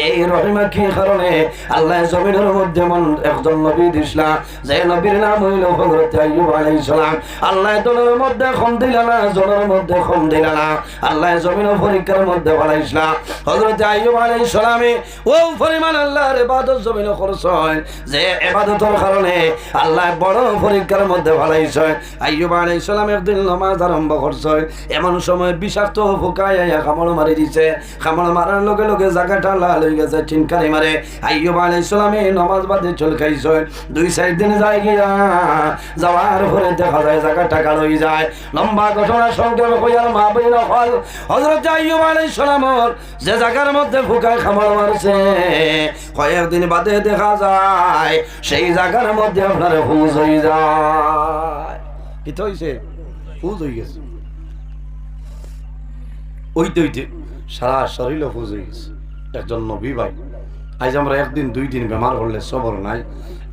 এই রহিমা কি কারণে আল্লাহ জমিনের মধ্যে একজন নবী দিছলা যে নবীর নাম হইল হযরতে আইয়ুব আলাইহিস সালাম। আল্লাহ দলের মধ্যে কম দিল না জনের মধ্যে কম দিল না আল্লাহ জমিনের পরীক্ষার মধ্যে বানাইছলা। হযরতে আইয়ুব আলাইহিস সালামে ও পরিমাণ আল্লাহর ইবাদত জমিন করছেন যে ইবাদতের কারণে আল্লাহ বড় পরীক্ষার মধ্যে বানাইছেন। আইয়ুব আলাইহিস সালাম একদিন নামাজ আরম্ভ করছেন এমন সময় বিষাক্ত ফুকায় কামড় মারি দিছে। কামড় মারার লগে লগে জায়গাটা লাল হয়ে গেছে চিনকারি মারে। আইয়ুব আলাইহিস সালামে নামাজ বাদে চল খাইছেন 2-4 দিন যায় গিয়া যাওয়ার পরে দেখা যায় জায়গাটা কাল হয়ে যায়। লম্বা ঘটনা সংক্ষেপ কইয়ার মা বইন হল হযরত আইয়ুব আলাইহিস সালামের যে জায়গার মধ্যে ফুকায় কামড় মারছে কয়েকদিন বাদে দেখা যায় সেই জায়গার মধ্যে আপনার হুজ হয়ে যায়। কি তো হইছে হুজ হয়ে গেছে ওইতে সারা শরীরে হুজ হয়ে গেছে। একজন নবী ভাই আজ আমরা 1 দিন 2 দিন বেমার হলে সবর নাই।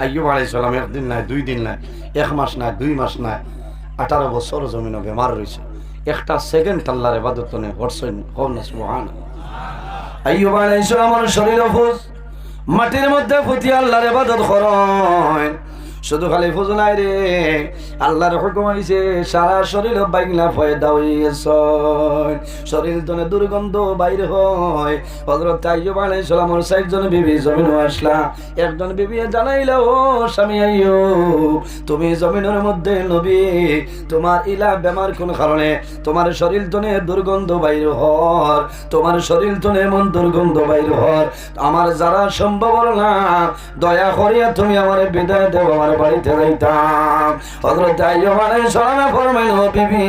আইয়ুব আলাইহিস সালাম 1 দিন নাই 2 দিন নাই 1 মাস নাই 2 মাস নাই 18 বছর জমিনে বেমার রয়েছে। একটা সেকেন্ড আল্লাহর ইবাদত নে করছেন কওনা সুবহানাল্লাহ। আইয়ুব আলাইহিস সালামের শরীরে হুজ মাটির মধ্যে ফুটি আল্লাহর ইবাদত করেন শুধু খালি ফুজু নাই রে আল্লাহর হুকুম হইছে সারা শরীর বাইগলা ফয়দা হইছে শরীর তনে দুর্গন্ধ বাইরে হয় হযরত আইয়ুব আলাইহিস সালামের 6 জন বিবি জমিনে আসলা একজন বিবি জানাইলা ও স্বামী আইয়ুব তুমি জমিনের মধ্যে নবী তোমার ইলা বেমার কোন কারণে তোমার শরীর তনে দুর্গন্ধ বাইরে হয় তোমার শরীর তনে এমন দুর্গন্ধ বাইরে হয় আমার যারা সম্ভব না দয়া করিয়া তুমি আমারে বিদায় দাও আমার বাড়িতে যাইতাম হযরত আইয়ুব আলাইহিস সালাম ফরমাইল বিবি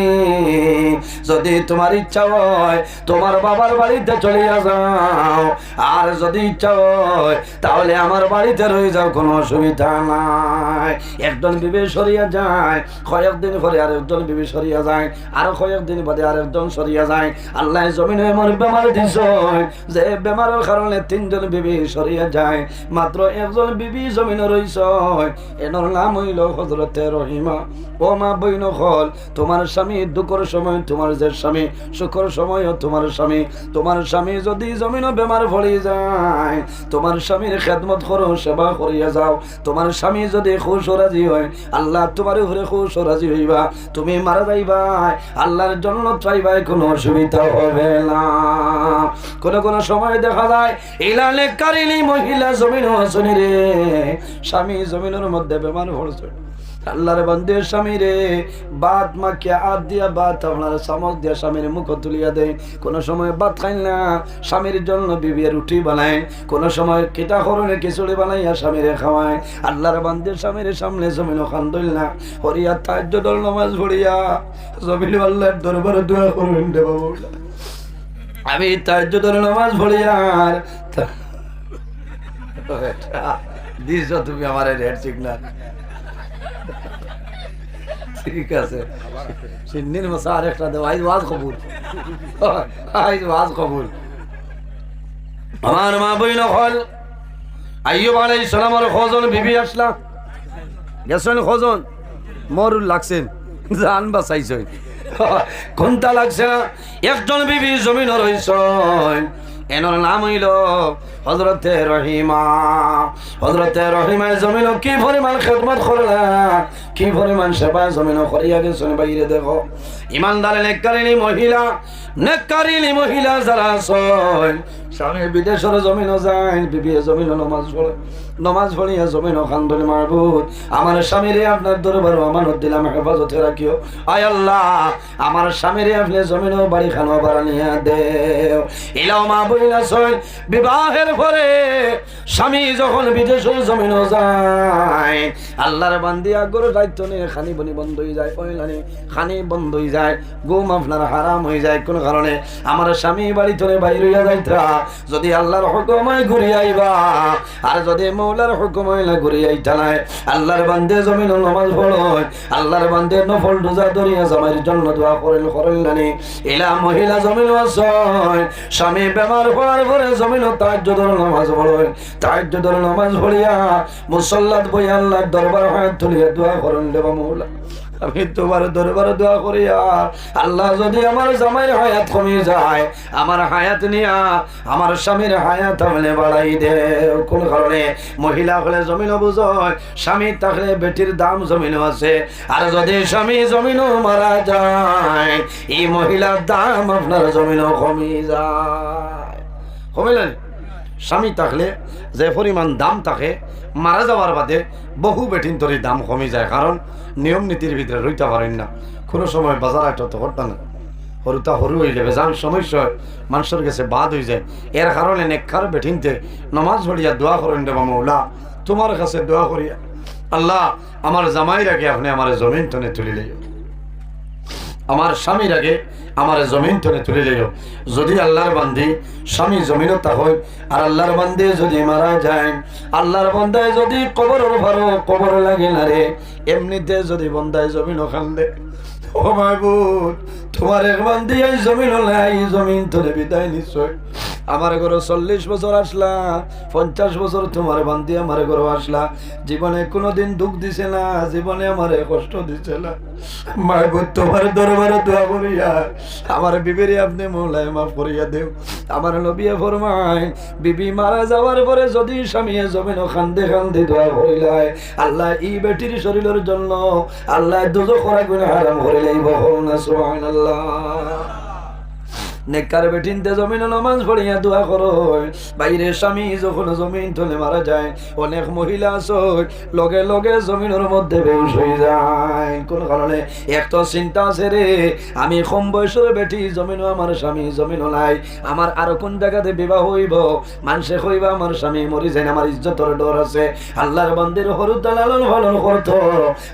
যদি তোমার ইচ্ছা হয় তোমার বাবার বাড়িতে চলে যাও আর যদি ইচ্ছা হয় তাহলে আমার বাড়িতে রয়ে যাও কোনো অসুবিধা নাই একজন বিবি সরিয়া যায় কয়েকদিন পরে আরেকজন বিবি সরিয়া যায় আরো কয়েকদিন বাদে আরেকজন সরিয়া যায় আল্লাহ জমিনে এমন বেমার দিছ যে বেমারের কারণে 3 জন বিবি সরিয়া যায় মাত্র একজন বিবি জমিনে রইছ এনর নাম হইল হযরতে রহিমা ও মা বইন হল তোমার স্বামী দুঃখের সময় তোমার যে স্বামী সুখের সময় তোমার স্বামী যদি জমিন বেমার পড়ে যায় তোমার স্বামীর খেদমত করো সেবা করিয়া যাও তোমার স্বামী যদি খুশ রাজি হয় আল্লাহ তোমার উপরে খুশ রাজি হইবা তুমি মারা যাইবা আল্লাহর জন্য চাইবা কোনো অসুবিধা হবে না কোন সময় দেখা যায় ইলালে কারিনি মহিলা জমিন আসনি রে স্বামী জমিনের মধ্যে বেমার পড়ছে আল্লাহর বান্দে স্বামী রে বাত মাখিয়া হাত দিয়া বাত আপনার চামচ দিয়া স্বামীর মুখ তুলিয়া দেয় কোন সময় ভাত খাই না স্বামীর জন্য বিবি রুটি বানায় কোন সময় কিতা করনে খিচুড়ি বানাইয়া স্বামীরে খাওয়ায় আল্লাহর বান্দে স্বামীর সামনে জমিন খান্দইল না হরিয়া তাহাজ্জুদের নামাজ পড়িয়া জমিন আল্লাহর দরবারে দোয়া করবেন রে বাবু আমি তাহাজ্জুদের নামাজ পড়িয়া দিস তুমি আমার রেড সিগনাল ঠিক আছে সিন্নির মশা আরেকটা দেব আইজ ওয়াজ কবুল আমার মা বইন হল আইয়ুব আলাইহিস সালামের খোঁজন বিবি আসলা গেছেন খোঁজন মরুল লাগছেন জান বাঁচাইছেন কোনটা লাগছে না একজন বিবি জমিন রইছেন এনার নাম হইল হযরতে রহিমা জমিন কি পরিমাণ খেদমত করলা কি পরিমাণ সেবা জমিন করিয়া গেছেন বাইরে দেখো ইমানদার নেককারিনী মহিলা যারা আছেন স্বামী বিদেশের জমিনও যায় বিবি জমিন নমাজ পড়িয়া জমিন খান্দন মারবুত আমার স্বামীরে আপনার দরবার আমানত দিলাম হেফাজতে রাখিও আয় আল্লাহ আমার স্বামীরে আপনি জমিন বাড়ি খানো বাড়ানিয়া দেও ইলাও মা বইলা ছয় বিবাহের পরে স্বামী যখন বিদেশের জমিন যায় আল্লাহর বান্দিয়া গরু দায়িত্ব নিয়ে খানি বনি বন্ধ হয়ে যায় পয়লানি খানি বন্ধ হয়ে যায় ঘুম আপনার হারাম হয়ে যায় কোন কারণে আমার স্বামী বাড়ি থেকে বাইরে হইয়া যাইতা যদি আল্লাহর হুকুমে ঘুরে আইবা আর যদি মৌলার হুকুমে না ঘুরে আইতা নাই আল্লাহর বান্দে জমিন নামাজ পড়ো আল্লাহর বান্দে নফল রোজা ধরিয়া জামাইয়ের জন্য দোয়া করেন ইলা মহিলা জমিন আসয় স্বামী বেমার হওয়ার পরে জমিন তাহাজ্জুদের নামাজ পড়িয়া মুসল্লাত বই আল্লাহর দরবার হাত তুলিয়া দোয়া করেন দেবা মৌলা আমি তোমার দরবারে দোয়া করি আল্লাহ যদি আমার জামাইয়ের হায়াত কমে যায় আমার হায়াত নিয়া আমার স্বামীর হায়াত আমলে বাড়াই দে কোন কারণে মহিলা হলে জমিন বুঝয় স্বামী থাকলে বেটির দাম জমিন আছে আর যদি স্বামী জমিনও মারা যায় এই মহিলার দাম আপনার জমিনও কমে যায় কমিলেন স্বামী থাকলে যে পরিমাণ দাম থাকে মারা যাওয়ার বাদে বহু বেটিন তরি দাম কমে যায় কারণ নিয়ম নীতির ভিতরে রইতে পারেন না কোনো সময় বাজার আইটা তো করতে না হরুতা হরু হইলে বেজান সমস্যা মানুষের কাছে বাদ হয়ে যায় এর কারণে নেককার বেঠিনতে নমাজ পড়িয়া দোয়া করেন রে মৌলা তোমার কাছে দোয়া করিয়া আল্লাহ আমার জামাইর আগে আপনি আমার জমিন টনে তুলি লইও আমার স্বামীর আগে আমার জমিন টনে তুলে লইও যদি আল্লাহর বান্দি স্বামী জমিনত হয় আর আল্লাহর বান্দে যদি মারা যায় আল্লাহর বান্দায় যদি কবরের ভালো কবর লাগে না রে এমনিতে যদি বন্দায় জমিন খান্দে ও মাহবুব তোমার এক বান্দি এই জমিন নাই জমিন তোরে বিদায় নিশ্চয় আমার ঘরে 40 বছর আসলা, 50 বছর তোমার বান্ধি আমার ঘরে আসলা, জীবনে কোনোদিন দুঃখ দিছে না, জীবনে আমারে কষ্ট দিছে না। মাহবুব তোমার দরবারে দোয়া করিয়া আমার বিবিরে আপনি মওলায় মাফ করিয়া দেও। আমার নবী ফরমায় বিবি মারা যাওয়ার পরে যদি স্বামীয়ে জমিনও কান্দে কান্দে দোয়া করিলায়, আল্লাহ এই বেটির শরীরের জন্য আল্লাহ দুজখ রাখবেন, হারাম করে লাইব। না সুবহানাল্লাহ। নেককার বেটিনতে জমিন নামাজ পড়িয়া দোয়া করো। বাইরে স্বামী যখন জমিন তলে মারা যায়, অনেক মহিলা আছে লগে লগে জমিনের মধ্যে বেহুশ হয়ে যায়। কোন কারণে? এক তো চিন্তা আছে রে, আমি কম বয়সের বেটি, জমিনও আমার স্বামী জমিনও নাই, আমার আর কোন জায়গাতে বিবাহ হইব, মানুষে কইবা আমার স্বামী মরি যায়, আমার ইজ্জতের ডর আছে। আল্লাহর বান্দির হরুদা লালন পালন করতো,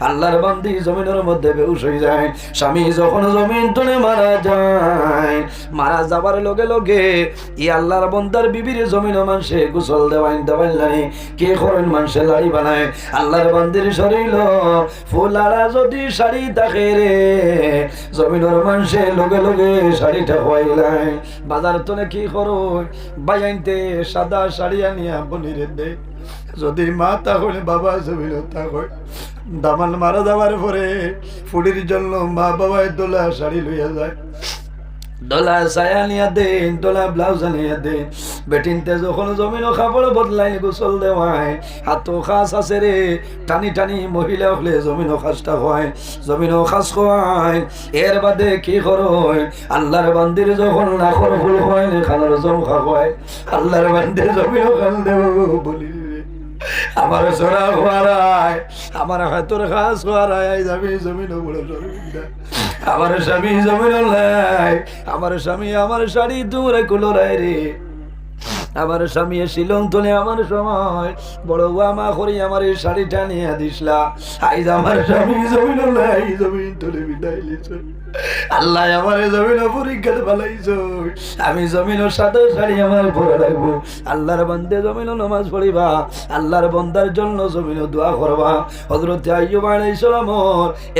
আল্লাহর বান্দি জমিনের মধ্যে বেহুশ হয়ে যায়। স্বামী যখন জমিন তলে মারা যায়, মারা যাবার লগে লগে ই আল্লাহর বান্দার বিবির জমিন মানুষে গোসল দেওয়াইন নাই, কে করেন মানুষে লাড়ি বানায়। আল্লাহর বান্দির শরীর ফুলারা যদি শাড়ি থাকে রে, জমিনের মানুষে লগে লগে শাড়িটা হইলাই। বাজার তো কি করো বাইনতে সাদা শাড়ি আনিয়া বনিরে দে, যদি মা তাহলে বাবা জমিল তাহলে দামান মারা যাওয়ার পরে ফুড়ির জন্য মা বাবায় দোলা শাড়ি লইয়া যায়, ডলা ছায়া নিয়া দেন, ডলা ব্লাউজ আনিয়া দেন। বেটিনতে যখন জমিনও কাপড় বদলাই গোসল দেওয়ায়, হাতও খাস আছে রে, টানি টানি মহিলা হলে জমিনও খাসটা হয়, জমিনও খাস খোয়ায়। এর বাদে কি করয়? আল্লাহর বান্দির যখন নাখর ফুল হয়, খানার জমখা হয়, আল্লাহর বান্দির জমিনও খাল দেব বলি আমার সোনা খোয়ারায়, আমার হাতর খাস খোয়ারায় যাবি জমিনও বড় জমিনটা। আমার স্বামী জমিন নাই, আমার স্বামী আমার শাড়ি দূরে কুলোরায় রে, আমার স্বামী শিলং তুলে আমার সময় বড় আমা করি আমার এই শাড়িটা নিয়ে দিসলা। আইজ আমার স্বামী জমিন নাই, জমিন তুলে বিদায় লিছ। আল্লাহ আমার জমিন পরীক্ষাতে পালাইছ, আমি জমিন সাদা শাড়ি আমার পরে রাখবো। আল্লাহর বান্দে জমিন নামাজ পড়িবা, আল্লাহর বন্দার জন্য জমিন দোয়া করবা। হযরত আইয়ুব আলাইহিস সালাম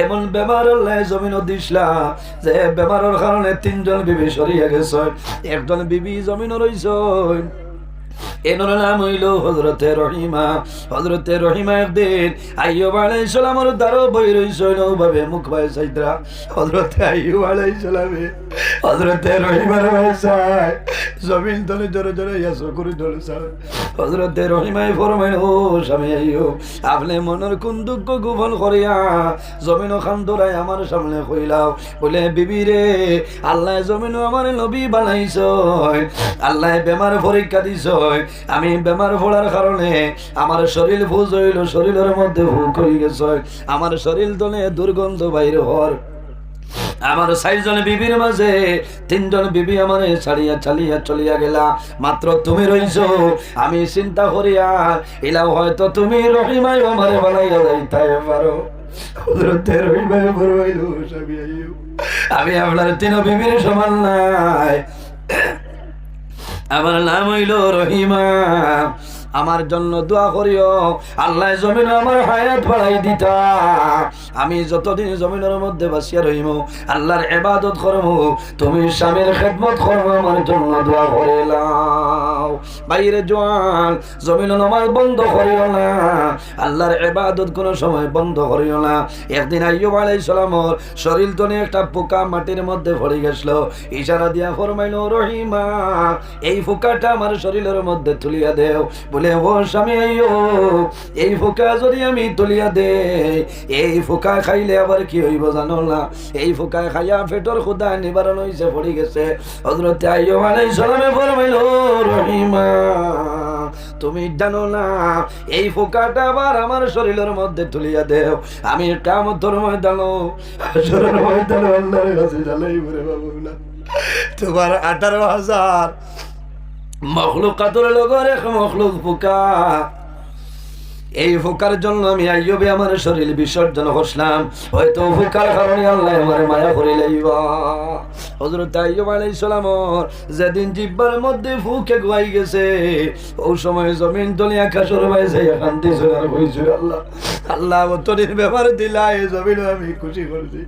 এমন বেমার আল্লাহ জমিন দিসলা যে বেমারের কারণে 3 জন বিবি সরিয়া গেছে, একজন বিবি জমিন রইছ। এনার নাম হইল হযরতে রহিমা। হযরতে রহিমা একদিন আইয়ুব আলাইহিস সালামের দ্বারও বই রইছিল ভাবে মুখ ভাই সাইদরা। হযরতে আইয়ুব আলাইহিস সালামে হযরতে রহিমার ভাইসায় জমিন তলে জোরে জোরে ইয়াসো করে ধরেছে। হযরতে রহিমাই ফরমাইল, ও স্বামী আইয়ুব, আপনি মনের কোন দুঃখ গোপন করিয়া জমিন খান দৌড়াই আমার সামনে কইলাও, বলে বিবি রে, আল্লাহ জমিন আমার নবী বানাইছ, আল্লাহ বেমার পরীক্ষা দিছ, আমি বেমার পড়ার কারণে আমার শরীর ভুজ হইল, শরীরের মধ্যে ভুক হয়ে গেছে, আমার শরীর তলে দুর্গন্ধ বাইরে হর। আমার 4 জন বিবির মাঝে 3 জন বিবি আমার ছাড়িয়া চালিয়া চলিয়া গেলা, মাত্র তুমি রইছ। আমি চিন্তা করিয়া এলাও হয়তো তুমি রহিমাই আমার বানাইয়া যাইতে পারো। হযরতে রহিমাই বলল, স্বামী আইয়ুব, আমি আপনার 3 বিবির সমান নাই, আমার নাম হইল রহিমা, আমার জন্য দোয়া করিও, আল্লাহ জমিন আমার হায়াত বাড়াই দিতা, আমি যতদিন জমিনের মধ্যে বাসিয়া রহিম আল্লাহর ইবাদত করব, তুমি স্বামীর খেদমত করবো, আমার জন্য দোয়া করিলাও। বাইরে জোয়ান জমিন নামাজ বন্ধ করিও না, আল্লাহর ইবাদত কোনো সময় বন্ধ করিও না। একদিন আইয়ুব আলাইহিস সালামের শরীর তনে একটা পোকা মাটির মধ্যে পড়ে গেছিল, ইশারা দিয়া ফরমাইল, রহিমা, এই পোকাটা আমার শরীরের মধ্যে তুলিয়া দেও। বলে, ও স্বামী আইয়ুব, এই পোকা যদি আমি তুলিয়া দেই, এই পোকা খাইলে আবার কি হইব জানো না? এই পোকা খাইয়া পেটর ক্ষুধা নিবারণ হইছে, পড়ে গেছে। হযরত আইয়ুব আলাইহিস সালামে ফরমাইল, রহিমা, তুমি জানো না এই পোকাটা আবার আমার শরীরের মধ্যে তুলিয়া দেও, আমি কিয়ামতের ময়দানে হাসরের ময়দানে আল্লাহর কাছে জ্বালাই পড়ে বাবু না। তোমার 18,000 মখলুকাতের লগর এক মখলুক পোকা, এই ফোকার জন্য আমি আইয়ুবে আমার শরীর বিসর্জন করলাম, হয়তো ফোকার কারণে আল্লাহ আমার মায়া করে লইবা। হযরত আইয়ুব আলাইহিস সালাম যেদিন জিহ্বার মধ্যে ফুকে গুয়াই গেছে, ওই সময় জমিন তলে আকাশের বাইরে কান্দিছিল আর কইছিল, আল্লাহ আল্লাহ তোর ব্যাপার দিলা, এই জমিন আমি খুশি করছি,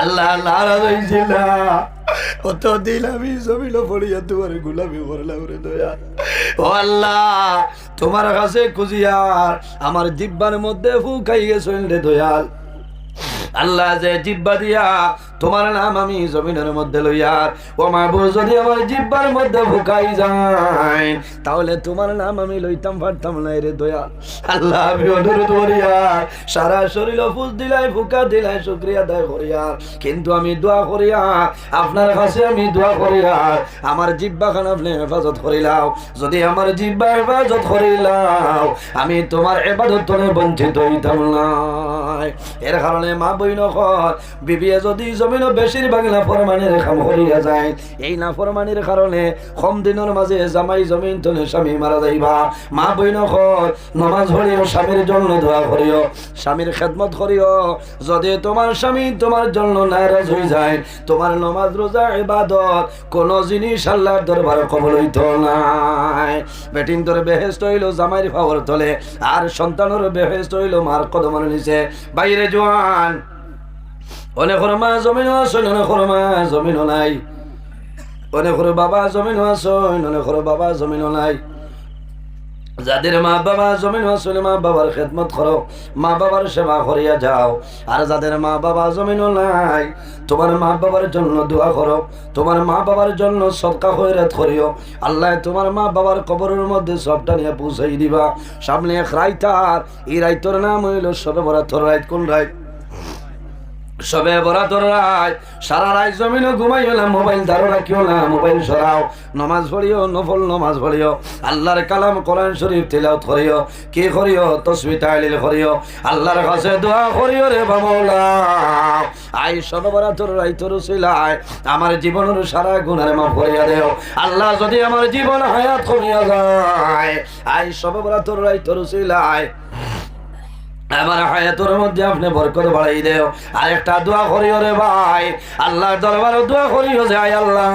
আল্লাহ নারাজ হইছিল অতদিন আমি জমিন পড়িয়া তোমার গোলামি করলাম রে দয়া। ও আল্লাহ তোমার কাছে খুঁজিয়ার আমার জিব্বার মধ্যে ফুকাই গেছেন রে দয়াল। আল্লাহ যে জিব্বা দিয়া তোমার নাম আমি জমিনের মধ্যে লইয়ার ও মাহবুব যদি আমার জিব্বার মধ্যে ফুকাই যায় তাহলে তোমার নাম আমি লইতাম পারতাম না রে দয়াল। আল্লাহ আমি অনুরোধ করিয়ার সারা শরীর ফুস দিলাই ফুকা দিলাই শুকরিয়া আদায় করিয়ার কিন্তু আমি দোয়া করিয়া আপনার কাছে আমি দোয়া করিয়ার আমার জিব্বা খান আপনি হেফাজত করিলাও। যদি আমার জিব্বা হেফাজত করিলাও আমি তোমার ইবাদত থেকে বঞ্চিত হইতাম না। এর কারণে মা বইন বিবিয়ে যদি জমিন বেশিরভাগ নাফরমানির কাম করিয়া যায় এই নাফরমানির কারণে কম দিনের মাঝে জামাই জমিন তলে স্বামী মারা যাইবা। মা বইন নমাজ পড়িও স্বামীর জন্য দোয়া করিও স্বামীর খেদমত করিও। যদি তোমার স্বামী তোমার জন্য নারাজ হয়ে যায় তোমার নমাজ রোজা ইবাদত কোন জিনিস আল্লাহর দরবারে কবুল হইতো নাই। বেটিন তোর বেহেশত হইল জামাইর ফাওয়ার তলে আর সন্তানের বেহেশত হইল মার কদমের নিচে। বাইরে জোয়ান অনেক মা জমিনও আসেন অনেক মা জমিনও নাই অনেক বাবা জমিনও আসেন অনেক বাবা জমিনও নাই। যাদের মা বাবা জমিন আসলে মা বাবার খেদমত করো মা বাবার সেবা করিয়া যাও। আর যাদের মা বাবা জমিন নাই তোমার মা বাবার জন্য দোয়া করো তোমার মা বাবার জন্য সদকা খয়রাত করিও। আল্লাহ তোমার মা বাবার কবরের মধ্যে সবটা নিয়ে পৌঁছাই দিবা। সামনে এক রাইতার এই রাইতর নাম হইল সবে বরাতর রাইত। কোন রাইত? সবে বরাতর রাত। সারা রাত জমিনে ঘুমাইও না মোবাইল ধারো রাখিও না মোবাইল সরাও নমাজ পড়িও নফল নমাজ পড়িও আল্লাহর কালাম কোরআন শরীফ তিলাওয়াত করিও কি করিও তাসবিহ তাহলিল করিও আল্লাহর কাছে দোয়া করিও রে বাবা। আই সবে বরাতর রাইতর উসিলায় আমার জীবনের সারা গুনাহ মাফ করিয়া দেও। আল্লাহ যদি আমার জীবন হায়াত কমিয়া যায় আই সবে বরাতর রাইতর উসিলায় আমার হায়াতের মধ্যে আপনি বরকত বাড়াই দেও। আর একটা দোয়া করিও রে ভাই আল্লাহর দরবারে দোয়া করিও যে আয় আল্লাহ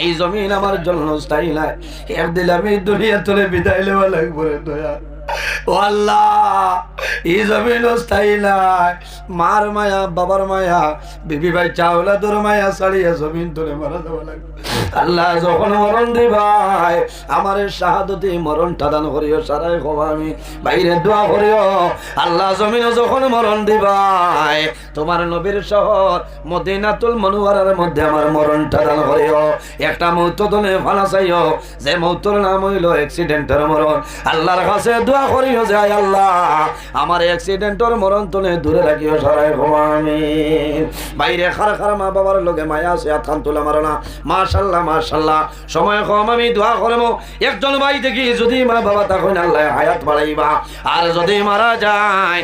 এই জমিন আমার জন্য স্থায়ী নাই একদিন আমি দুনিয়া তুলে বিদায় নেওয়া লাগবো রে দয়া। ও আল্লাহ এই জমিন স্থায়ী নাই মার মায়া বাবার মায়া বিবি ভাই চাওলাদুর মায়া ছাড়িয়া জমিন তুলে মারা যাওয়া লাগবে। আল্লাহ যখন মরণ দিবাই আমার শাহাদতি মরণটা দান করিও সারাই খোবা আমি বাইরে দোয়া করিও। আল্লাহ জমিন যখন মরণ দিবাই তোমার নবীর শহর মদিনাতুল মুনাওয়ারার মধ্যে আমার মরণটা দান করিও। একটা মৌত দনে ফালা চাইও যে মৌতর নাম হইল অ্যাক্সিডেন্টের মরণ। আল্লাহর কাছে দোয়া করিও যে আয় আল্লাহ আমার অ্যাক্সিডেন্টের মরণ তনে দূরে রাখিও সারাই খোবা আমি। বাইরে খার খার মা বাবার লগে মায়া আছে আতখান তোলা মারো না মাশাআল্লাহ মাশাআল্লাহ। সময় কম আমি দোয়া করব একজন ভাই দেখি যদি মা বাবা তখন আল্লাহ হায়াত বাড়াইবা আর যদি মারা যায়